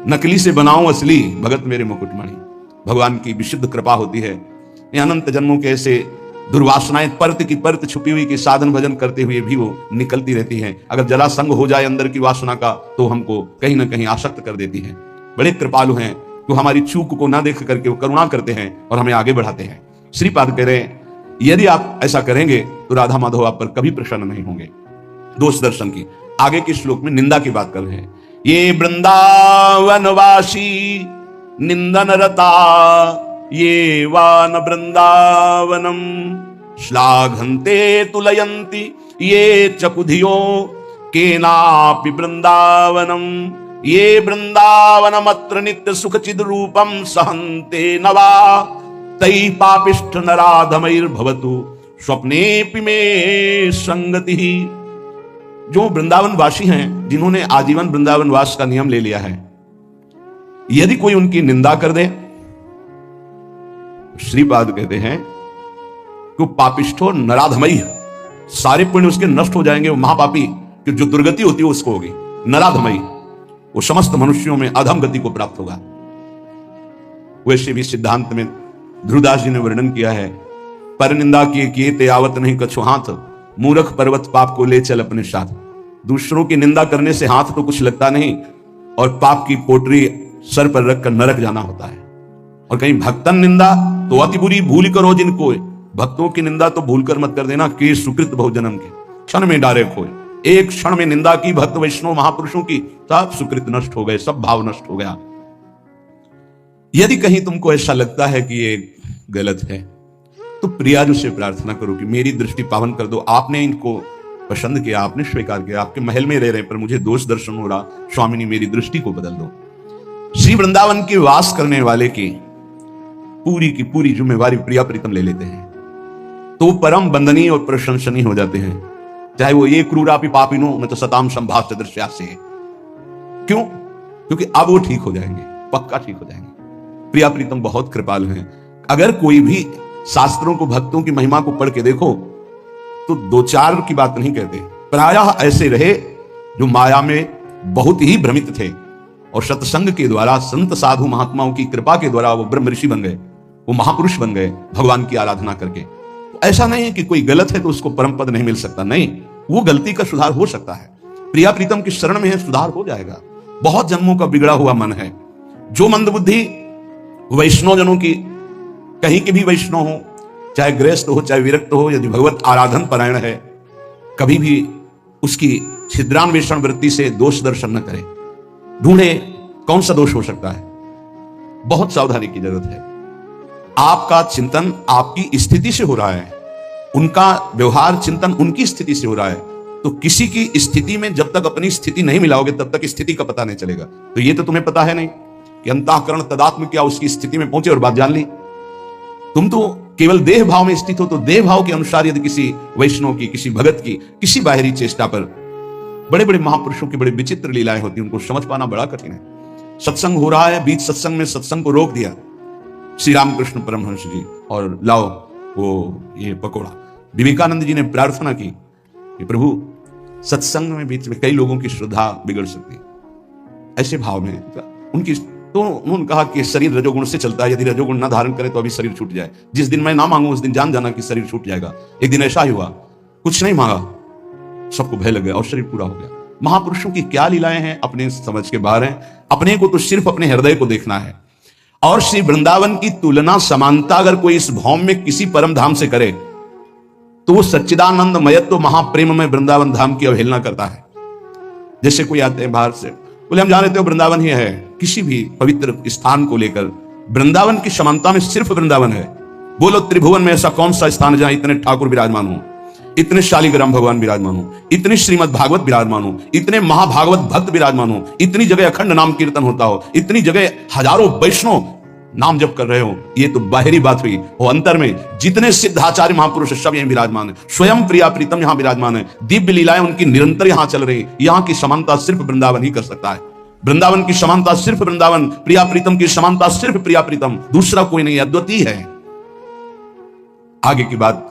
नकली से बनाऊं असली, भगत मेरे मुकुटमणि। भगवान की विशुद्ध कृपा होती है। अनंत जन्मों के ऐसे दुर्वासनाएं परत की परत छुपी हुई कि साधन भजन करते हुए भी वो निकलती रहती हैं। अगर जरा संग हो जाए अंदर की वासना का, तो हमको कहीं ना कहीं आसक्त कर देती है। बड़े कृपालु हैं, तो हमारी चूक को ना देख करके वो करुणा करते हैं और हमें आगे बढ़ाते हैं। श्रीपाद कह रहे हैं यदि आप ऐसा करेंगे तो राधा माधव आप पर कभी प्रसन्न नहीं होंगे। दोष दर्शन की आगे के श्लोक में निंदा की बात कर रहे हैं। ये वृंदावनवासी निंदन रता ये वान वृंदावनम श्लाघन्ते तुलयन्ति ये चकुधियो केनापि वृंदावनम ये वृंदावनमत्र नित्य सुख चिद रूपम सहन्ते नवा तै पापिष्ठ नराधमैर्भवतु स्वप्नेपि में संगति। जो वृंदावन वासी हैं, जिन्होंने आजीवन वृंदावन वास का नियम ले लिया है, यदि कोई उनकी निंदा कर दे, श्रीपाद कहते हैं कि पापिष्ठो नराधमई, सारे पुण्य उसके नष्ट हो जाएंगे। वो महापापी कि जो दुर्गति होती है उसको होगी। नराधमई, वो समस्त मनुष्यों में अधम गति को प्राप्त होगा। वैसे भी सिद्धांत में ध्रुवदास जी ने वर्णन किया है, पर निंदा किए ते आवत नहीं कछु हाथ, मूर्ख पर्वत पाप को ले चल अपने साथ। दूसरों की निंदा करने से हाथ तो कुछ लगता नहीं, और पाप की पोटरी सर पर रखकर नरक जाना होता है। और कहीं भक्तन निंदा तो अति बुरी भूल करो जिनको, भक्तों की निंदा तो भूल कर मत कर देना, कि सुकृत बहुजन्म के क्षण में डारे खोए। एक क्षण में निंदा की भक्त वैष्णव महापुरुषों की, सब सुकृत नष्ट हो गए, सब भाव नष्ट हो गया। यदि कहीं तुमको ऐसा लगता है कि ये गलत है, तो प्रियाजू से प्रार्थना करो कि मेरी दृष्टि पावन कर दो। आपने इनको पसंद किया, आपने स्वीकार किया, आपके महल में रह रहे, पर मुझे दोष दर्शन हो रहा, स्वामिनी मेरी दृष्टि को बदल दो। श्री वृंदावन के वास करने वाले की पूरी जिम्मेवारी प्रिया प्रीतम ले लेते हैं, तो परम बंदनीय और प्रशंसनीय हो जाते हैं। चाहे वो ये क्रूरापि पापिनो न तो सताम संभाव दृश्या से। क्यों? क्योंकि अब वो ठीक हो जाएंगे, पक्का ठीक हो जाएंगे। प्रिया प्रीतम बहुत कृपालु हैं। अगर कोई भी शास्त्रों को, भक्तों की महिमा को पढ़ के देखो, तो दो चार की बात नहीं कहते, प्रायः ऐसे रहे जो माया में बहुत ही भ्रमित थे और सत्संग के द्वारा, संत साधु महात्माओं की कृपा के द्वारा वो ब्रह्म ऋषि बन गए, वो महापुरुष बन गए भगवान की आराधना करके। तो ऐसा नहीं है कि कोई गलत है तो उसको परम पद नहीं मिल सकता, नहीं, वो गलती का सुधार हो सकता है। प्रिया प्रीतम की शरण में है, सुधार हो जाएगा। बहुत जन्मों का बिगड़ा हुआ मन है। जो मंदबुद्धि वैष्णव जनों की, कहीं के भी वैष्णव हो, चाहे गृहस्थ हो चाहे विरक्त हो, यदि भगवत आराधन परायण है, कभी भी उसकी छिद्रान्वेषण वृत्ति से दोष दर्शन न करे। ढूंढे कौन सा दोष हो सकता है, बहुत सावधानी की जरूरत है। आपका चिंतन आपकी स्थिति से हो रहा है, उनका व्यवहार चिंतन उनकी स्थिति से हो रहा है। तो किसी की स्थिति में जब तक अपनी स्थिति नहीं मिलाओगे तब तक स्थिति का पता नहीं चलेगा। तो ये तो तुम्हें पता है नहीं कि अंतःकरण तदात्म क्या उसकी स्थिति में पहुंचे और बात जान ली। तुम तो केवल देह भाव में स्थित हो, तो देह भाव के अनुसार यदि किसी वैष्णव की, किसी भगत की, किसी बाहरी चेष्टा पर, बड़े बड़े महापुरुषों की बड़े विचित्र लीलाएं होती हैं, उनको समझ पाना बड़ा कठिन है। सत्संग हो रहा है, बीच सत्संग में सत्संग को रोक दिया श्री रामकृष्ण परमहंस जी, और लाओ वो ये पकोड़ा। विवेकानंद जी ने प्रार्थना की कि प्रभु सत्संग में बीच में कई लोगों की श्रद्धा बिगड़ सकती है, ऐसे भाव में उनकी, तो उन्होंने कहा कि शरीर रजोगुण से चलता है, यदि रजोगुण ना धारण करे तो अभी शरीर छूट जाए। जिस दिन मैं ना मांगू उस दिन जान जाना कि शरीर छूट जाएगा। एक दिन ऐसा ही हुआ, कुछ नहीं मांगा, सबको भय लग गया और शरीर पूरा हो गया। महापुरुषों की क्या लीलाएं हैं, अपने समझ के बाहर हैं। अपने को तो सिर्फ अपने हृदय को देखना है। और श्री वृंदावन की तुलना, समानता अगर कोई इस भौम में किसी परम धाम से करे तो वो सच्चिदानंद मयत्व महाप्रेम में वृंदावन धाम की अवहेलना करता है। जैसे कोई आते हैं बाहर से, बोले हम जान लेते हो वृंदावन ही है। किसी भी पवित्र स्थान को लेकर वृंदावन की समानता में सिर्फ वृंदावन है। बोलो त्रिभुवन में ऐसा कौन सा स्थान जहां इतने ठाकुर विराजमान हो, इतने शालिग्राम भगवान विराजमान हो, इतने श्रीमद् भागवत विराजमान हो, इतने महाभागवत भक्त विराजमान हो, इतनी जगह अखंड नाम कीर्तन होता हो, इतनी जगह हजारों वैष्णव नाम जप कर रहे हो। ये तो बाहरी बात हुई। वो अंतर में जितने सिद्धाचार्य महापुरुष सब यहां विराजमान है, स्वयं प्रिया प्रीतम यहां विराजमान है, दिव्य लीलाएं उनकी निरंतर यहां चल रही। यहां की समानता सिर्फ वृंदावन ही कर सकता है। वृंदावन की समानता सिर्फ वृंदावन, प्रिया प्रीतम की समानता सिर्फ प्रिया प्रीतम, दूसरा कोई नहीं, अद्वितीय है। आगे की बात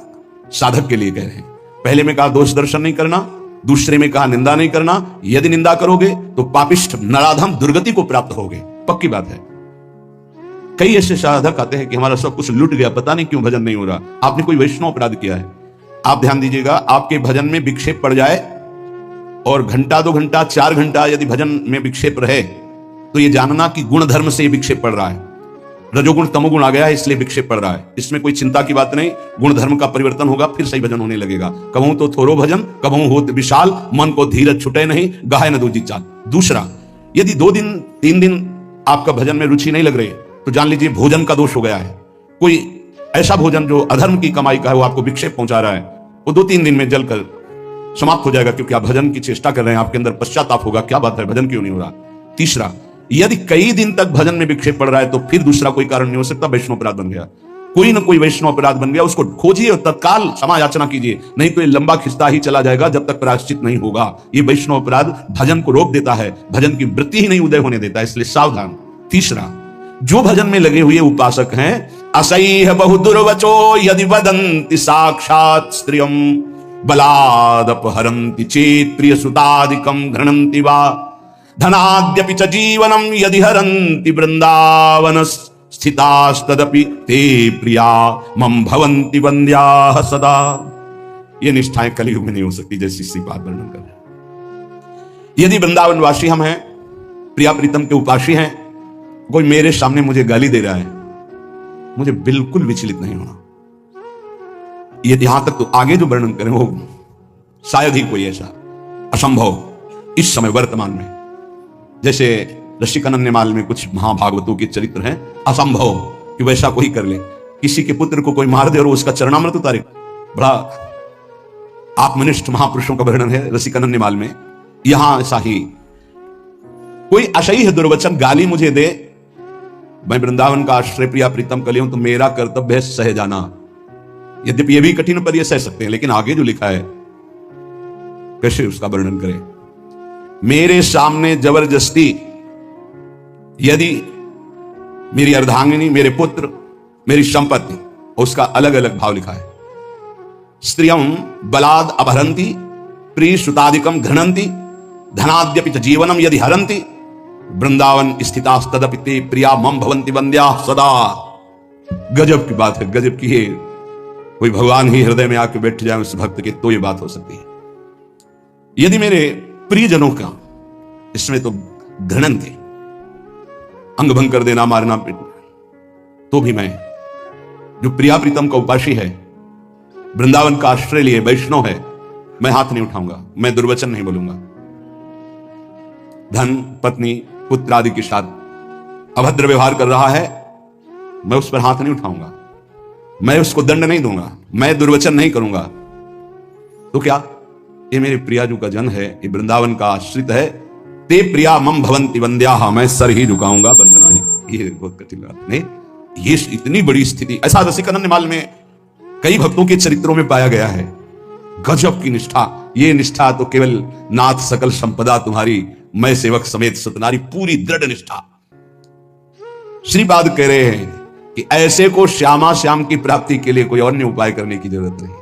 साधक के लिए कह रहे हैं। पहले में कहा दोष दर्शन नहीं करना, दूसरे में कहा निंदा नहीं करना। यदि निंदा करोगे तो पापिष्ठ नराधम दुर्गति को प्राप्त होगे, पक्की बात है। कई ऐसे साधक आते हैं कि हमारा सब कुछ लूट गया, पता नहीं क्यों भजन नहीं हो रहा। आपने कोई वैष्णव अपराध किया है। आप ध्यान दीजिएगा, आपके भजन में विक्षेप पड़ जाए और घंटा 2 घंटा 4 घंटा यदि भजन में विक्षेप रहे तो ये जानना कि गुण धर्म से विक्षेप पड़ रहा है। रजोगुण तमोगुण आ गया है इसलिए विक्षेप पड़ रहा है। इसमें कोई चिंता की बात नहीं, गुण धर्म का परिवर्तन होगा, फिर सही भजन होने लगेगा। कबहू तो थोरो भजन कबहू हो विशाल, मन को धीरज छुटे नहीं, गाहे न दूजी चाल। दूसरा, यदि 2 दिन 3 दिन आपका भजन में रुचि नहीं लग रही तो जान लीजिए भोजन का दोष हो गया है। कोई ऐसा भोजन जो अधर्म की कमाई का है वो आपको विक्षेप पहुंचा रहा है, वो 2-3 दिन में जलकर समाप्त हो जाएगा, क्योंकि आप भजन की चेष्टा कर रहे हैं। आपके अंदर पश्चाताप होगा, क्या बात है, भजन क्यों नहीं हो रहा। तीसरा, यदि कई दिन तक भजन में विक्षेप पड़ रहा है तो फिर दूसरा कोई कारण नहीं हो सकता, वैष्णव अपराध बन गया। कोई ना कोई वैष्णव अपराध बन गया, उसको खोजिए और तत्काल क्षमा याचना कीजिए, नहीं तो ये लंबा खिंचता ही चला जाएगा जब तक प्रायश्चित नहीं होगा। ये वैष्णव अपराध भजन को रोक देता है, भजन की वृत्ति ही नहीं उदय होने देता, इसलिए सावधान। तीसरा, जो भजन में लगे हुए उपासक हैं, असह्य बहु दुर्वचो यदि वदन्ति साक्षात् स्त्रियं बलादपहरन्ति चेत् प्रिय सुतादिकं घृणन्ति वा धनाद्यपि च जीवनं यदि हरन्ति वृंदावन स्थितास्तदपि ते प्रिया मम भवन्ति वन्द्याः सदा। ये निष्ठाएं कलयुग में नहीं हो सकती, जैसी श्रीपाद वर्णन कर रहे हैं। यदि वृंदावन वासी हम हैं, प्रिया प्रीतम के उपासी हैं, कोई मेरे सामने मुझे गाली दे रहा है, मुझे बिल्कुल विचलित नहीं होना। ये यहां तक तो आगे जो वर्णन करें वो शायद ही कोई ऐसा असंभव इस समय वर्तमान में, जैसे रसिकानंदमाल में कुछ महाभागवतों के चरित्र हैं, असंभव कि वैसा कोई कर ले। किसी के पुत्र को कोई मार दे और उसका चरणामृत उतारे, बड़ा आत्मनिष्ठ महापुरुषों का वर्णन है रसिकानंदमाल में। यहां ऐसा ही कोई असह्य दुर्वचन गाली मुझे दे, मैं वृंदावन का आश्रय प्रिया प्रीतम कर लिया तो मेरा कर्तव्य है सह जाना। यद्यपि यह भी कठिन पर यह सह सकते हैं, लेकिन आगे जो लिखा है कैसे उसका वर्णन करें। मेरे सामने जबरदस्ती यदि मेरी अर्धांगिनी, मेरे पुत्र, मेरी संपत्ति, उसका अलग अलग भाव लिखा है, स्त्रियं बलाद अपहरन्ति, प्रियसुतादिकं घृणन्ति, धनाद्यपि च जीवनं यदि हरन्ति, वृंदावन स्थितास्तदपि ते प्रिया मम भवन्ति वन्द्या सदा। गजब की बात है, गजब की है। कोई भगवान ही हृदय में आके बैठ जाए उस भक्त के, तो ये बात हो सकती है। यदि मेरे प्रियजनों का इसमें तो घृणन थे, अंग भंग कर देना, मारना पीटना, तो भी मैं जो प्रिया प्रीतम का उपासी है, वृंदावन का आश्रय लिए वैष्णव है, मैं हाथ नहीं उठाऊंगा, मैं दुर्वचन नहीं बोलूंगा। धन पत्नी पुत्र आदि के साथ अभद्र व्यवहार कर रहा है, मैं उस पर हाथ नहीं उठाऊंगा, मैं उसको दंड नहीं दूंगा, मैं दुर्वचन नहीं करूंगा। तो क्या ये मेरे प्रियाजू का जन है, ये वृंदावन का आश्रित है, ते प्रिया मम भवन्ति वन्द्याः, मैं सर ही झुकाऊंगा, वंदना नहीं। ये बहुत कठिन बात नहीं, ये इतनी बड़ी स्थिति ऐसा रसिकानंदमाल में कई भक्तों के चरित्रों में पाया गया है। गजब की निष्ठा, ये निष्ठा तो केवल नाथ सकल संपदा तुम्हारी, मैं सेवक समेत सतनारी, पूरी दृढ़ निष्ठा। श्रीपाद कह रहे हैं कि ऐसे को श्यामा श्याम की प्राप्ति के लिए कोई अन्य उपाय करने की जरूरत नहीं,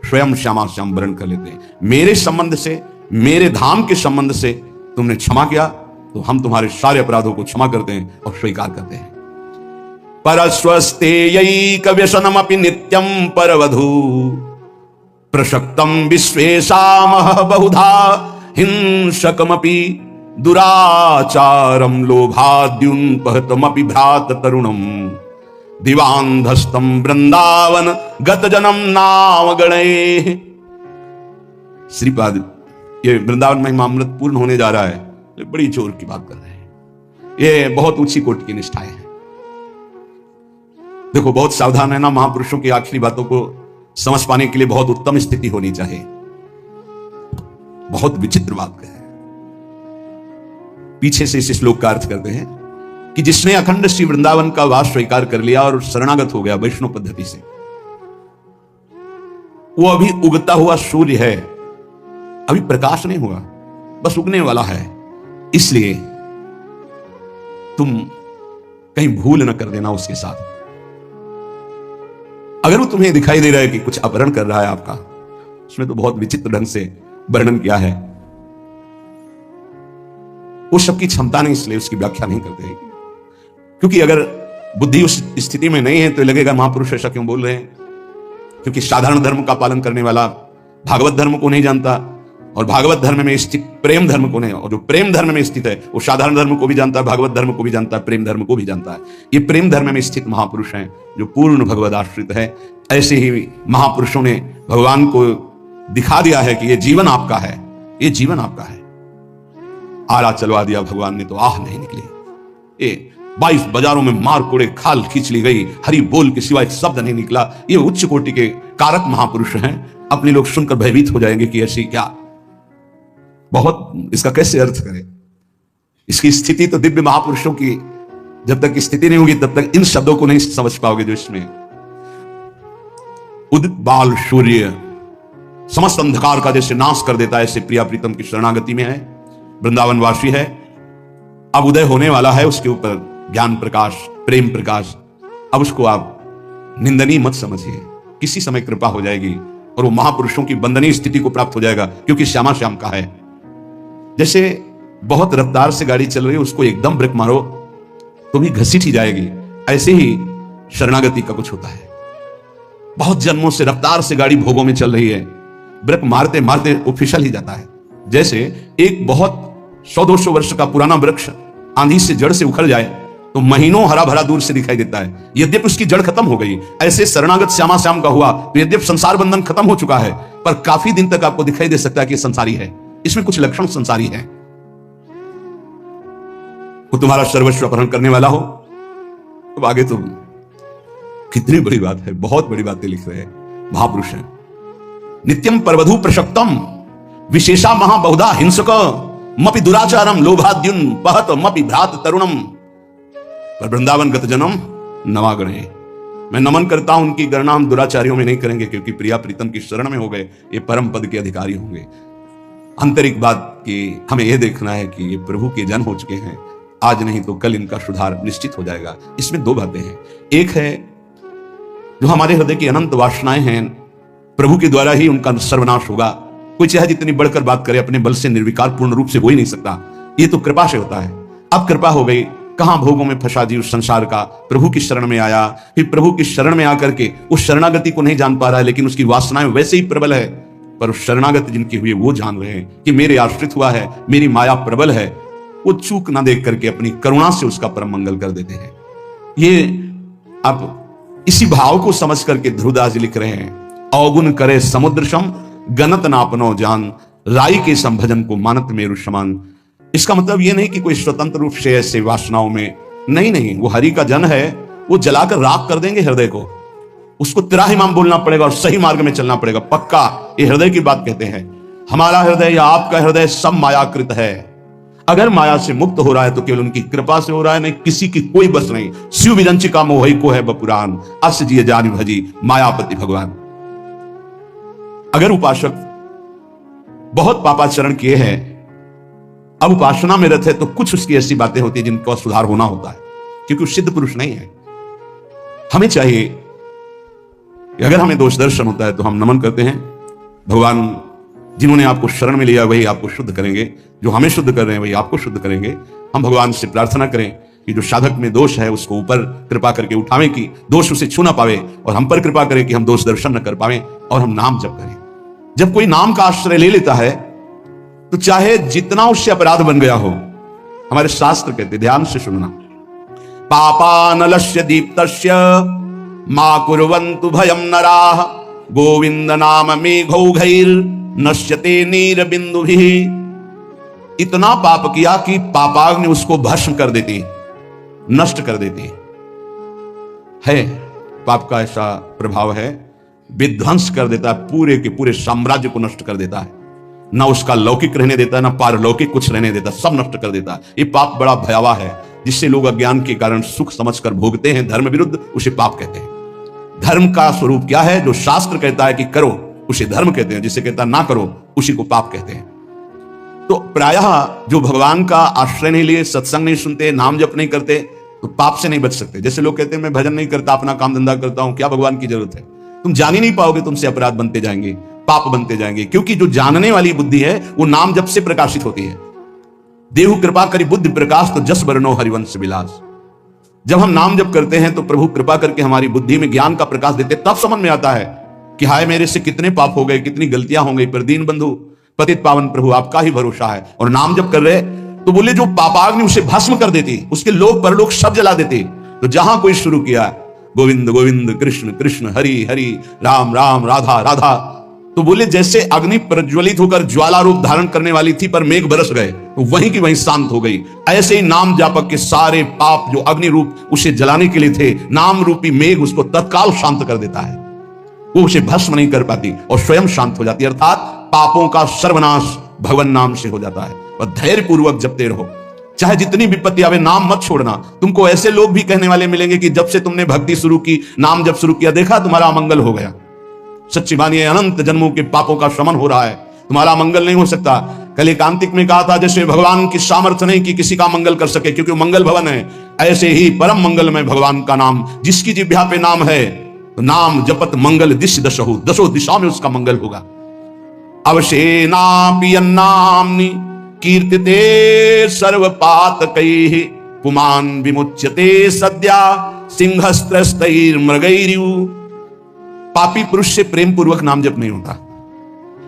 स्वयं श्यामा श्याम वर्ण कर लेते हैं। मेरे संबंध से, मेरे धाम के संबंध से तुमने क्षमा किया तो हम तुम्हारे सारे अपराधों को क्षमा करते हैं और स्वीकार करते हैं। परस्वस्तेयैक व्यसनमपि नित्यं परवधू, प्रशक्तं विश्वेशामः बहुधा हिंसकमपि, दुराचारं लोभाद्युन्पहतमपि भ्रात तरुणं, दिवांधस्तं वृंदावन गतजनम नाम गणैः। श्रीपाद ये वृंदावन महिमामृत पूर्ण होने जा रहा है, ये बड़ी जोर की बात कर रहे हैं, ये बहुत ऊंची कोटि की निष्ठाएं हैं। देखो बहुत सावधान रहना, महापुरुषों की आखिरी बातों को समझ पाने के लिए बहुत उत्तम स्थिति होनी चाहिए। बहुत विचित्र बात है। पीछे से इस श्लोक का अर्थ करते हैं कि जिसने अखंड श्री वृंदावन का वास स्वीकार कर लिया और शरणागत हो गया वैष्णव पद्धति से, वो अभी उगता हुआ सूर्य है, अभी प्रकाश नहीं हुआ, बस उगने वाला है। इसलिए तुम कहीं भूल न कर देना उसके साथ। अगर वो तुम्हें दिखाई दे रहा है कि कुछ अपहरण कर रहा है आपका, उसमें तो बहुत विचित्र ढंग से वर्णन किया है, वो सबकी क्षमता नहीं, इसलिए उसकी व्याख्या नहीं करते हैं। क्योंकि अगर बुद्धि उस स्थिति में नहीं है तो लगेगा महापुरुष ऐसा क्यों बोल रहे हैं, क्योंकि साधारण धर्म का पालन करने वाला भागवत धर्म को नहीं जानता, और भागवत धर्म में स्थित प्रेम धर्म को नहीं, और जो प्रेम धर्म में स्थित है वो साधारण धर्म को भी जानता है, भागवत धर्म को भी जानता है, प्रेम धर्म को भी जानता है। ये प्रेम धर्म में स्थित महापुरुष हैं जो पूर्ण भगवद आश्रित है। ऐसे ही महापुरुषों ने भगवान को दिखा दिया है कि ये जीवन आपका है, ये जीवन आपका है। आरा चलवा दिया भगवान ने तो आह नहीं निकली। ये 22 बाजारों में मार कोड़े खाल खींच ली गई, हरि बोल के सिवाय शब्द नहीं निकला। ये उच्च कोटि के कारक महापुरुष हैं। अपने लोग सुनकर भयभीत हो जाएंगे कि ऐसी क्या, बहुत इसका कैसे अर्थ करें। इसकी स्थिति तो दिव्य महापुरुषों की, जब तक स्थिति नहीं होगी तब तक इन शब्दों को नहीं समझ पाओगे जो इसमें। उदित बाल सूर्य समस्त अंधकार का जैसे नाश कर देता है, ऐसे प्रिया प्रीतम की शरणागति में है, वृंदावन वासी है। अब उदय होने वाला है उसके ऊपर ज्ञान प्रकाश, प्रेम प्रकाश। अब उसको आप निंदनीय मत समझिए, किसी समय कृपा हो जाएगी और वो महापुरुषों की वंदनीय स्थिति को प्राप्त हो जाएगा, क्योंकि श्यामा श्याम का है। जैसे बहुत रफ्तार से गाड़ी चल रही है, उसको एकदम ब्रेक मारो तो भी घसीट ही जाएगी, ऐसे ही शरणागति का कुछ होता है। बहुत जन्मों से रफ्तार से गाड़ी भोगों में चल रही है, ब्रेक मारते मारते वो फिसल ही जाता है। जैसे एक बहुत 100-200 वर्ष का पुराना वृक्ष आंधी से जड़ से उखड़ जाए तो महीनों हरा भरा दूर से दिखाई देता है, यद्यपि उसकी जड़ खत्म हो गई। ऐसे शरणागत श्यामा श्याम का हुआ तो यद्यपि संसार बंधन खत्म हो चुका है, पर काफी दिन तक आपको दिखाई दे सकता है कि संसारी है, इसमें कुछ लक्षण संसारी है। वो तुम्हारा सर्वस्व अपहरण करने वाला हो तो आगे तो कितनी बड़ी बात है, बहुत बड़ी बातें लिख रहे हैं महापुरुष हैं। नित्यम परवधू प्रशक्तम विशेषा महाबहुधा हिंसक मपि दुराचारम लोभाद्युन पहत मपि भ्रात तरुणम। पर वृंदावन गत जन्म नवागणे, मैं नमन करता हूं, उनकी गणना हम दुराचारियों में नहीं करेंगे, क्योंकि प्रिया प्रीतम की शरण में हो गए, ये परम पद के अधिकारी होंगे। आंतरिक बात कि हमें यह देखना है कि ये प्रभु के जन हो चुके हैं, आज नहीं तो कल इनका सुधार निश्चित हो जाएगा। इसमें दो बातें हैं। एक है जो हमारे हृदय की अनंत वासनाएं हैं, प्रभु के द्वारा ही उनका सर्वनाश होगा। कोई चाहे जितनी बढ़कर बात करे, अपने बल से निर्विकार पूर्ण रूप से हो ही नहीं सकता। ये तो कृपा से होता है। अब कृपा हो गई, कहां भोगों में फंसा जीव संसार का, प्रभु की शरण में आया। फिर प्रभु की शरण में आकर के उस शरणागति को नहीं जान पा रहा है, लेकिन उसकी वासनाएं वैसे ही प्रबल है। पर उस शरणागत जिनकी हुई वो जान रहे हैं कि मेरे आश्रित हुआ है, मेरी माया प्रबल है। वो चूक ना देख करके अपनी करुणा से उसका परम मंगल कर देते हैं। ये आप इसी भाव को समझ करके ध्रुवदास जी लिख रहे हैं, अवगुण करे समुद्र सम, गनत नापनो जान, राई के संभजन को मानत मेरु समान। इसका मतलब यह नहीं कि कोई स्वतंत्र रूप से ऐसे वासनाओं में नहीं, वो हरि का जन है, वो जलाकर राख कर देंगे हृदय को। उसको तिराहिमाम बोलना पड़ेगा और सही मार्ग में चलना पड़ेगा, पक्का। ये हृदय की बात कहते हैं। हमारा हृदय या आपका हृदय सब मायाकृत है। अगर माया से मुक्त हो रहा है तो केवल उनकी कृपा से हो रहा है, नहीं किसी की कोई बस नहीं। शिव विरंचिका मोहि को है बपुरान, अस जिय जानि भजी मायापति भगवान। अगर उपासक बहुत पापाचरण किए हैं, अब उपासना में रत है, तो कुछ उसकी ऐसी बातें होती है जिनका सुधार होना होता है, क्योंकि वो सिद्ध पुरुष नहीं है। हमें चाहिए कि अगर हमें दोष दर्शन होता है तो हम नमन करते हैं, भगवान जिन्होंने आपको शरण में लिया वही आपको शुद्ध करेंगे, जो हमें शुद्ध कर रहे हैं वही आपको शुद्ध करेंगे। हम भगवान से प्रार्थना करें कि जो साधक में दोष है उसको ऊपर कृपा करके उठावें, कि दोष उसे छू ना पावे, और हम पर कृपा करें कि हम दोष दर्शन न कर पावे, और हम नाम जप करें। जब कोई नाम का आश्रय ले लेता है तो चाहे जितना उससे अपराध बन गया हो, हमारे शास्त्र कहते, ध्यान से सुनना, पापानलस्य दीप्तस्य मा कुर्वन्तु भयं नराः, गोविंद नाम मेघौघैर् नश्यते नीर बिंदुभिः। इतना पाप किया कि पापाग्नि उसको भस्म कर देती, नष्ट कर देती है। पाप का ऐसा प्रभाव है, विध्वंस कर देता है, पूरे के पूरे साम्राज्य को नष्ट कर देता है। ना उसका लौकिक रहने देता, ना पारलौकिक कुछ रहने देता, सब नष्ट कर देता है। ये पाप बड़ा भयावह है, जिससे लोग अज्ञान के कारण सुख समझकर भोगते हैं धर्म विरुद्ध, उसे पाप कहते हैं। धर्म का स्वरूप क्या है? जो शास्त्र कहता है कि करो उसे धर्म कहते हैं, जिसे कहता है ना करो उसी को पाप कहते हैं। तो प्रायः जो भगवान का आश्रय नहीं लिए, सत्संग नहीं सुनते, नाम जप नहीं करते, तो पाप से नहीं बच सकते। जैसे लोग कहते हैं मैं भजन नहीं करता, अपना काम धंधा करता हूं, क्या भगवान की जरूरत है? तुम जान ही नहीं पाओगे, तुमसे अपराध बनते जाएंगे, पाप बनते जाएंगे, क्योंकि जो जानने वाली बुद्धि है वो नाम जप से प्रकाशित होती है। देहु कृपा करी बुद्धि प्रकाश, तो जस बरनो हरिवंश विलास। जब हम नाम जप करते हैं तो प्रभु कृपा करके हमारी बुद्धि में ज्ञान का प्रकाश देते, तब समझ में आता है कि हाय मेरे से कितने पाप हो गए, कितनी गलतियां हो गई, पर दीन बंधु पतित पावन प्रभु आपका ही भरोसा है। और नाम जप कर रहे तो बोले जो पापाग्नि उसे भस्म कर देती, उसके लोक परलोक सब जला देती। तो जहां कोई शुरू किया गोविंद गोविंद कृष्ण कृष्ण हरि हरि राम राम राधा राधा, तो बोले जैसे अग्नि प्रज्वलित होकर ज्वाला रूप धारण करने वाली थी पर मेघ बरस गए, तो वहीं की वहीं शांत हो गई। ऐसे ही नाम जापक के सारे पाप जो अग्नि रूप उसे जलाने के लिए थे, नाम रूपी मेघ उसको तत्काल शांत कर देता है। वो उसे भस्म नहीं कर पाती और स्वयं शांत हो जाती है। अर्थात पापों का सर्वनाश भगवान नाम से हो जाता है। और धैर्य पूर्वक जपते रहो, चाहे जितनी विपत्ति आवे, नाम मत छोड़ना। तुमको ऐसे लोग भी कहने वाले मिलेंगे कि जब से तुमने भक्ति शुरू की, नाम जब शुरू किया, देखा तुम्हारा मंगल हो गया। सच्ची मानिए, अनंत जन्मों के पापों का शमन हो रहा है, तुम्हारा मंगल नहीं हो सकता। कल एकांतिक में कहा था, जैसे भगवान की सामर्थ्य नहीं कि किसी का मंगल कर सके, क्योंकि वो मंगल भवन है, ऐसे ही परम मंगल में भगवान का नाम, जिसकी जिह्वा पे नाम है, तो नाम जपत मंगल दिश दशहु, दसों दिशा में उसका मंगल होगा। अवशेना पियन्नाम्नि कीर्तिते सर्व पातकैः, पुमान विमुच्यते सद्या सिंहस्त्रस्तैर् मृगैर्यु। पापी पुरुष से प्रेम पूर्वक नाम जप नहीं होता।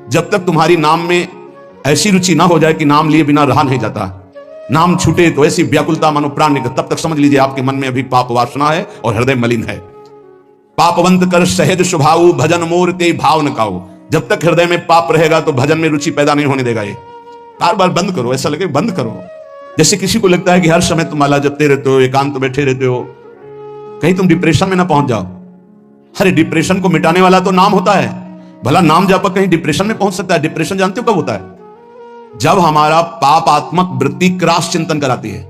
जब तक तुम्हारी नाम में ऐसी रुचि ना हो जाए कि नाम लिए बिना रहा नहीं जाता, नाम छूटे तो ऐसी व्याकुलता मानो प्राण निकले, तब तक समझ लीजिए आपके मन में अभी पाप वासना है और हृदय मलिन है। पापवंत कर सहज स्वभाव, भजन मोर ते भाव न काऊ। जब तक हृदय में पाप रहेगा तो भजन में रुचि पैदा नहीं होने देगा। ये बार बार बंद करो, ऐसा लगे बंद करो। जैसे किसी को लगता है कि हर समय तुम माला जपते रहते हो, एकांत बैठे रहते हो, कहीं तुम डिप्रेशन में ना पहुंच जाओ। अरे डिप्रेशन को मिटाने वाला तो नाम होता है। भला नाम जापक कहीं डिप्रेशन में पहुंच सकता है? डिप्रेशन जानते हो कब होता है? जब हमारा पापात्मक वृत्ति क्रॉस चिंतन कराती है।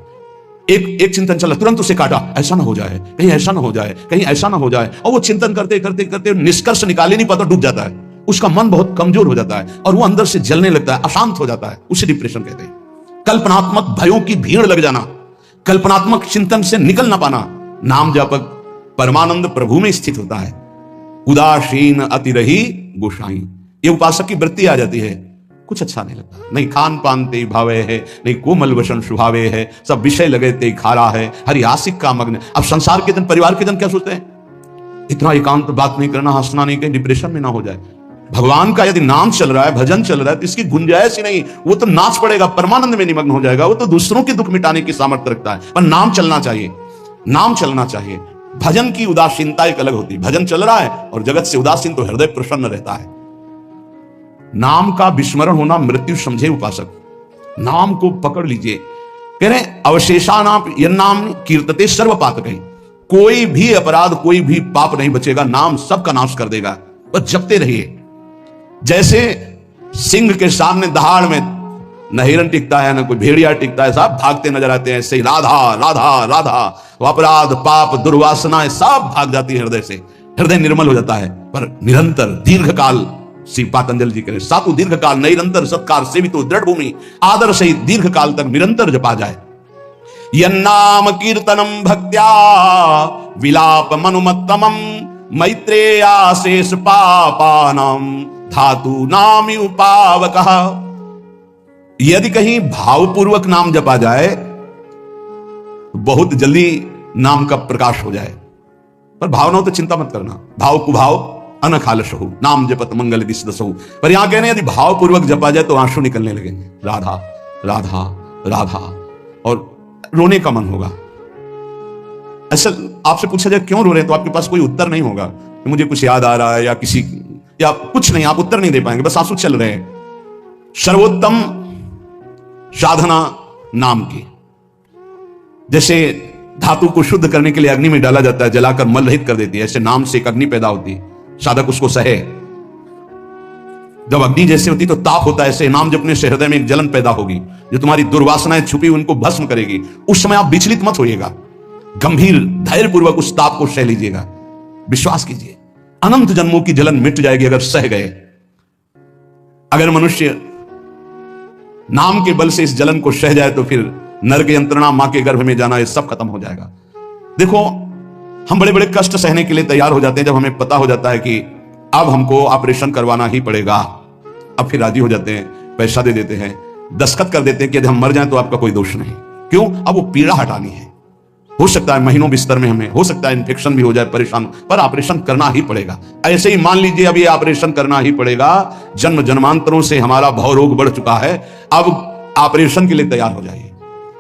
एक चिंतन चला, तुरंत उसे काटा, ऐसा ना हो जाए, कहीं ऐसा ना हो जाए, कहीं ऐसा ना हो जाए, और वो चिंतन करते करते करते निष्कर्ष निकाले नहीं पाता, डूब जाता है। उसका मन बहुत कमजोर हो जाता है और वो अंदर से जलने लगता है, अशांत हो जाता है। उसे डिप्रेशन कहते हैं। कल्पनात्मक भयों की भीड़ लग जाना, कल्पनात्मक चिंतन से निकल ना पाना। नाम जापक परमानंद प्रभु में स्थित होता है। उदासीन अति रही गोसाई, ये उपासक की वृत्ति आ जाती है। कुछ अच्छा नहीं लगता, नहीं खान पान ते भावे है, नहीं कोमल वसन सुभावे है, सब विषय लगे ते खारा है, हरि आशिक का मग्न। अब संसार के जन, परिवार के जन क्या सोचते हैं, इतना एकांत बात नहीं करना, हंसना नहीं, कहीं डिप्रेशन में ना हो जाए। भगवान का यदि नाम चल रहा है, भजन चल रहा है, तो इसकी गुंजाइश ही नहीं, वो तो नाच पड़ेगा, परमानंद में निमग्न हो जाएगा। वो तो दूसरों के दुख मिटाने की सामर्थ्य रखता है, पर नाम चलना चाहिए, नाम चलना चाहिए। भजन की उदासीनता एक अलग होती है। भजन चल रहा है और जगत से उदासीन, तो हृदय प्रसन्न रहता है। नाम का विस्मरण होना मृत्यु समझे उपासक। नाम को पकड़ लीजिए। कह रहे अवशेषानाम यन्नाम कीर्तते सर्व पातकै, कोई भी अपराध, कोई भी पाप नहीं बचेगा, नाम सबका नाश कर देगा। बस जपते रहिए। जैसे सिंह के सामने दहाड़ में न हिरन टिकता है, न कोई भेड़िया टिकता है, सब भागते नजर आते हैं। ऐसे ही राधा राधा राधा, अपराध पाप दुर्वासनाएं सब भाग जाती है हृदय से, हृदय निर्मल हो जाता है। पर निरंतर दीर्घ काल, श्री पातंजलि जी कह रहे सातु दीर्घ काल निरंतर सत्कार सेवितो दृढ़ भूमि, आदर से दीर्घ काल तक निरंतर जपा जाए। यन्नाम कीर्तनम भक्त्या विलाप मनुमत्तमम, मैत्रेया शेष पापानाम धातु नाम उपावकः। यदि कहीं भावपूर्वक नाम जपा जाए तो बहुत जल्दी नाम का प्रकाश हो जाए। पर भावनाओं तो चिंता मत करना, भाव कुभाव अनखालशहु नाम जपत मंगल दिस दसहु। पर यहां कहने यदि भावपूर्वक जपा जाए तो आंसू निकलने लगेंगे, राधा राधा राधा, और रोने का मन होगा। ऐसा आपसे पूछा जाए क्यों रो रहे हैं, तो आपके पास कोई उत्तर नहीं होगा कि मुझे कुछ याद आ रहा है या किसी, या कुछ नहीं, आप उत्तर नहीं दे पाएंगे, बस आंसू चल रहे हैं। सर्वोत्तम साधना नाम की, जैसे धातु को शुद्ध करने के लिए अग्नि में डाला जाता है, जलाकर मल रहित कर देती है, ऐसे नाम से एक अग्नि पैदा होती है, साधक उसको सहे। जब अग्नि जैसे होती तो ताप होता है, ऐसे नाम जपने से हृदय में एक जलन पैदा होगी, जो तुम्हारी दुर्वासनाएं छुपी उनको भस्म करेगी। उस समय आप विचलित मत होइएगा, गंभीर धैर्यपूर्वक उस ताप को सह लीजिएगा। विश्वास कीजिए अनंत जन्मों की जलन मिट जाएगी अगर सह गए। अगर मनुष्य नाम के बल से इस जलन को सह जाए तो फिर नरक यंत्रणा, मां के गर्भ में जाना, ये सब खत्म हो जाएगा। देखो हम बड़े बड़े कष्ट सहने के लिए तैयार हो जाते हैं जब हमें पता हो जाता है कि अब हमको ऑपरेशन करवाना ही पड़ेगा। अब फिर राजी हो जाते हैं, पैसा दे देते हैं, दस्तखत कर देते हैं कि यदि हम मर जाएं तो आपका कोई दोष नहीं। क्यों? अब वो पीड़ा हटानी है। हो सकता है महीनों बिस्तर में हमें, हो सकता है इन्फेक्शन भी हो जाए, परेशान, पर ऑपरेशन करना ही पड़ेगा। ऐसे ही मान लीजिए अब ये ऑपरेशन करना ही पड़ेगा, जन्म जन्मांतरों से हमारा भव रोग बढ़ चुका है, अब ऑपरेशन के लिए तैयार हो जाइए।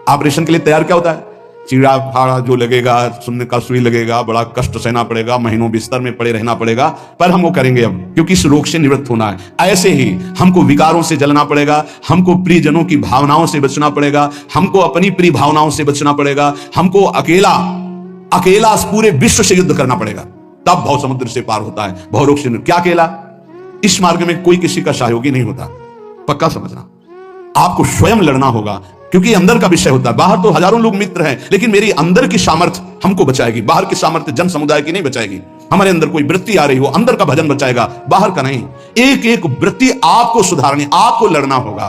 ऑपरेशन के लिए तैयार क्या होता है? चीड़ा फाड़ा जो लगेगा, सुनने का सुई लगेगा, बड़ा कष्ट सहना पड़ेगा, महीनों बिस्तर में पड़े रहना पड़ेगा, पर हम वो करेंगे अब, क्योंकि इस रोग से निवृत्त होना है। ऐसे ही हमको विकारों से जलना पड़ेगा, हमको प्रियजनों की भावनाओं से बचना पड़ेगा, हमको अपनी प्रिय भावनाओं से बचना पड़ेगा, हमको अकेला अकेला पूरे विश्व से युद्ध करना पड़ेगा, तब भव समुद्र से पार होता है। भव रोग से क्या अकेला? इस मार्ग में कोई किसी का सहयोगी नहीं होता, पक्का समझना। आपको स्वयं लड़ना होगा, क्योंकि अंदर का विषय होता है। बाहर तो हजारों लोग मित्र हैं, लेकिन मेरी अंदर की सामर्थ्य हमको बचाएगी, बाहर की सामर्थ्य जन समुदाय की नहीं बचाएगी। हमारे अंदर कोई वृत्ति आ रही हो, अंदर का भजन बचाएगा, बाहर का नहीं। एक एक वृत्ति आपको सुधारनी, आपको लड़ना होगा।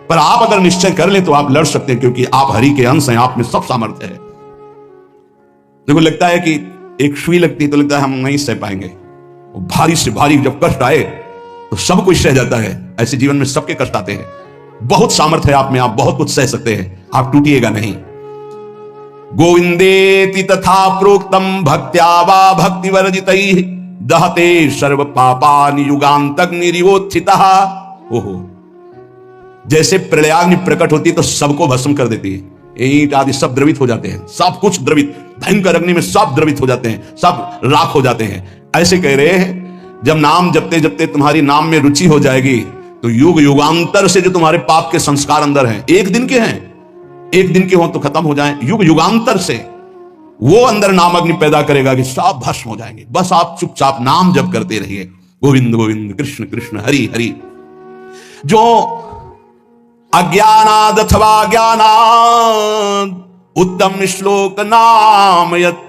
पर आप अगर निश्चय कर लें तो आप लड़ सकते हैं, क्योंकि आप हरि के अंश हैं, आप में सब सामर्थ्य है। देखो लगता है कि एक सुई लगती है तो लगता है हम नहीं सह पाएंगे, भारी से भारी जब कष्ट आए तो सब कुछ सह जाता है। ऐसे जीवन में सबके कष्ट आते हैं, बहुत सामर्थ्य है आप में, आप बहुत कुछ सह सकते हैं, आप टूटिएगा नहीं। गोविंदेति तथा प्रोक्तम भक्त्या वा भक्ति वर्जितैः दहते सर्व पापानि युगांतग्निरिवोत्थितः। ओहो, जैसे प्रलयाग्नि प्रकट होती है तो सबको भस्म कर देती है, ईंट आदि सब द्रवित हो जाते हैं, सब कुछ द्रवित, भयंकर अग्नि में सब द्रवित हो जाते हैं, सब राख हो जाते हैं। ऐसे कह रहे हैं जब नाम जपते जपते तुम्हारी नाम में रुचि हो जाएगी तो युग युगांतर से जो तुम्हारे पाप के संस्कार अंदर हैं, एक दिन के हैं, एक दिन के हो तो खत्म हो जाएं, युग युगांतर से वो अंदर नाम अग्नि पैदा करेगा कि सब भस्म हो जाएंगे। बस आप चुपचाप नाम जप करते रहिए, गोविंद गोविंद कृष्ण कृष्ण हरि हरि। जो अज्ञानाद अथवा ज्ञानाद उत्तम श्लोक नाम यत्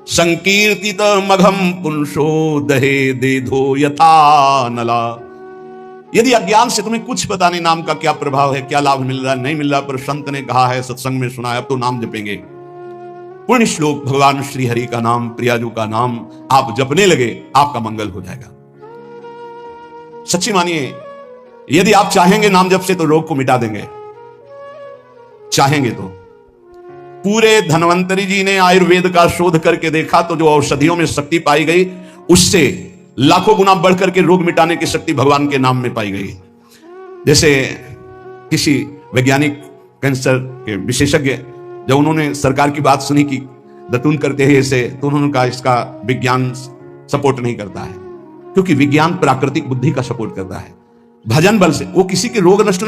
संकीर्तित मघम पुंसो दहे देधो यथा नला। यदि अज्ञान से तुम्हें कुछ पता नहीं नाम का क्या प्रभाव है, क्या लाभ मिल रहा है, नहीं मिल रहा, पर संत ने कहा है, सत्संग में सुना है, अब तो नाम जपेंगे। पुण्य श्लोक भगवान श्री हरि का नाम, प्रियाजू का नाम आप जपने लगे, आपका मंगल हो जाएगा। सच्ची मानिए, यदि आप चाहेंगे नाम जप से तो रोग को मिटा देंगे, चाहेंगे तो। पूरे धन्वंतरी जी ने आयुर्वेद का शोध करके देखा तो जो औषधियों में शक्ति पाई गई, उससे लाखों गुना बढ़कर के रोग मिटाने की शक्ति भगवान के नाम में पाई गई। जैसे किसी वैज्ञानिक कैंसर के विशेषज्ञ, जब उन्होंने सरकार की बात सुनी कि दतून करते हैं इसे, तो उन्होंने कहा इसका विज्ञान सपोर्ट नहीं करता है, क्योंकि विज्ञान प्राकृतिक बुद्धि का सपोर्ट करता है। भजन बल से वो किसी के रोग नष्ट नहीं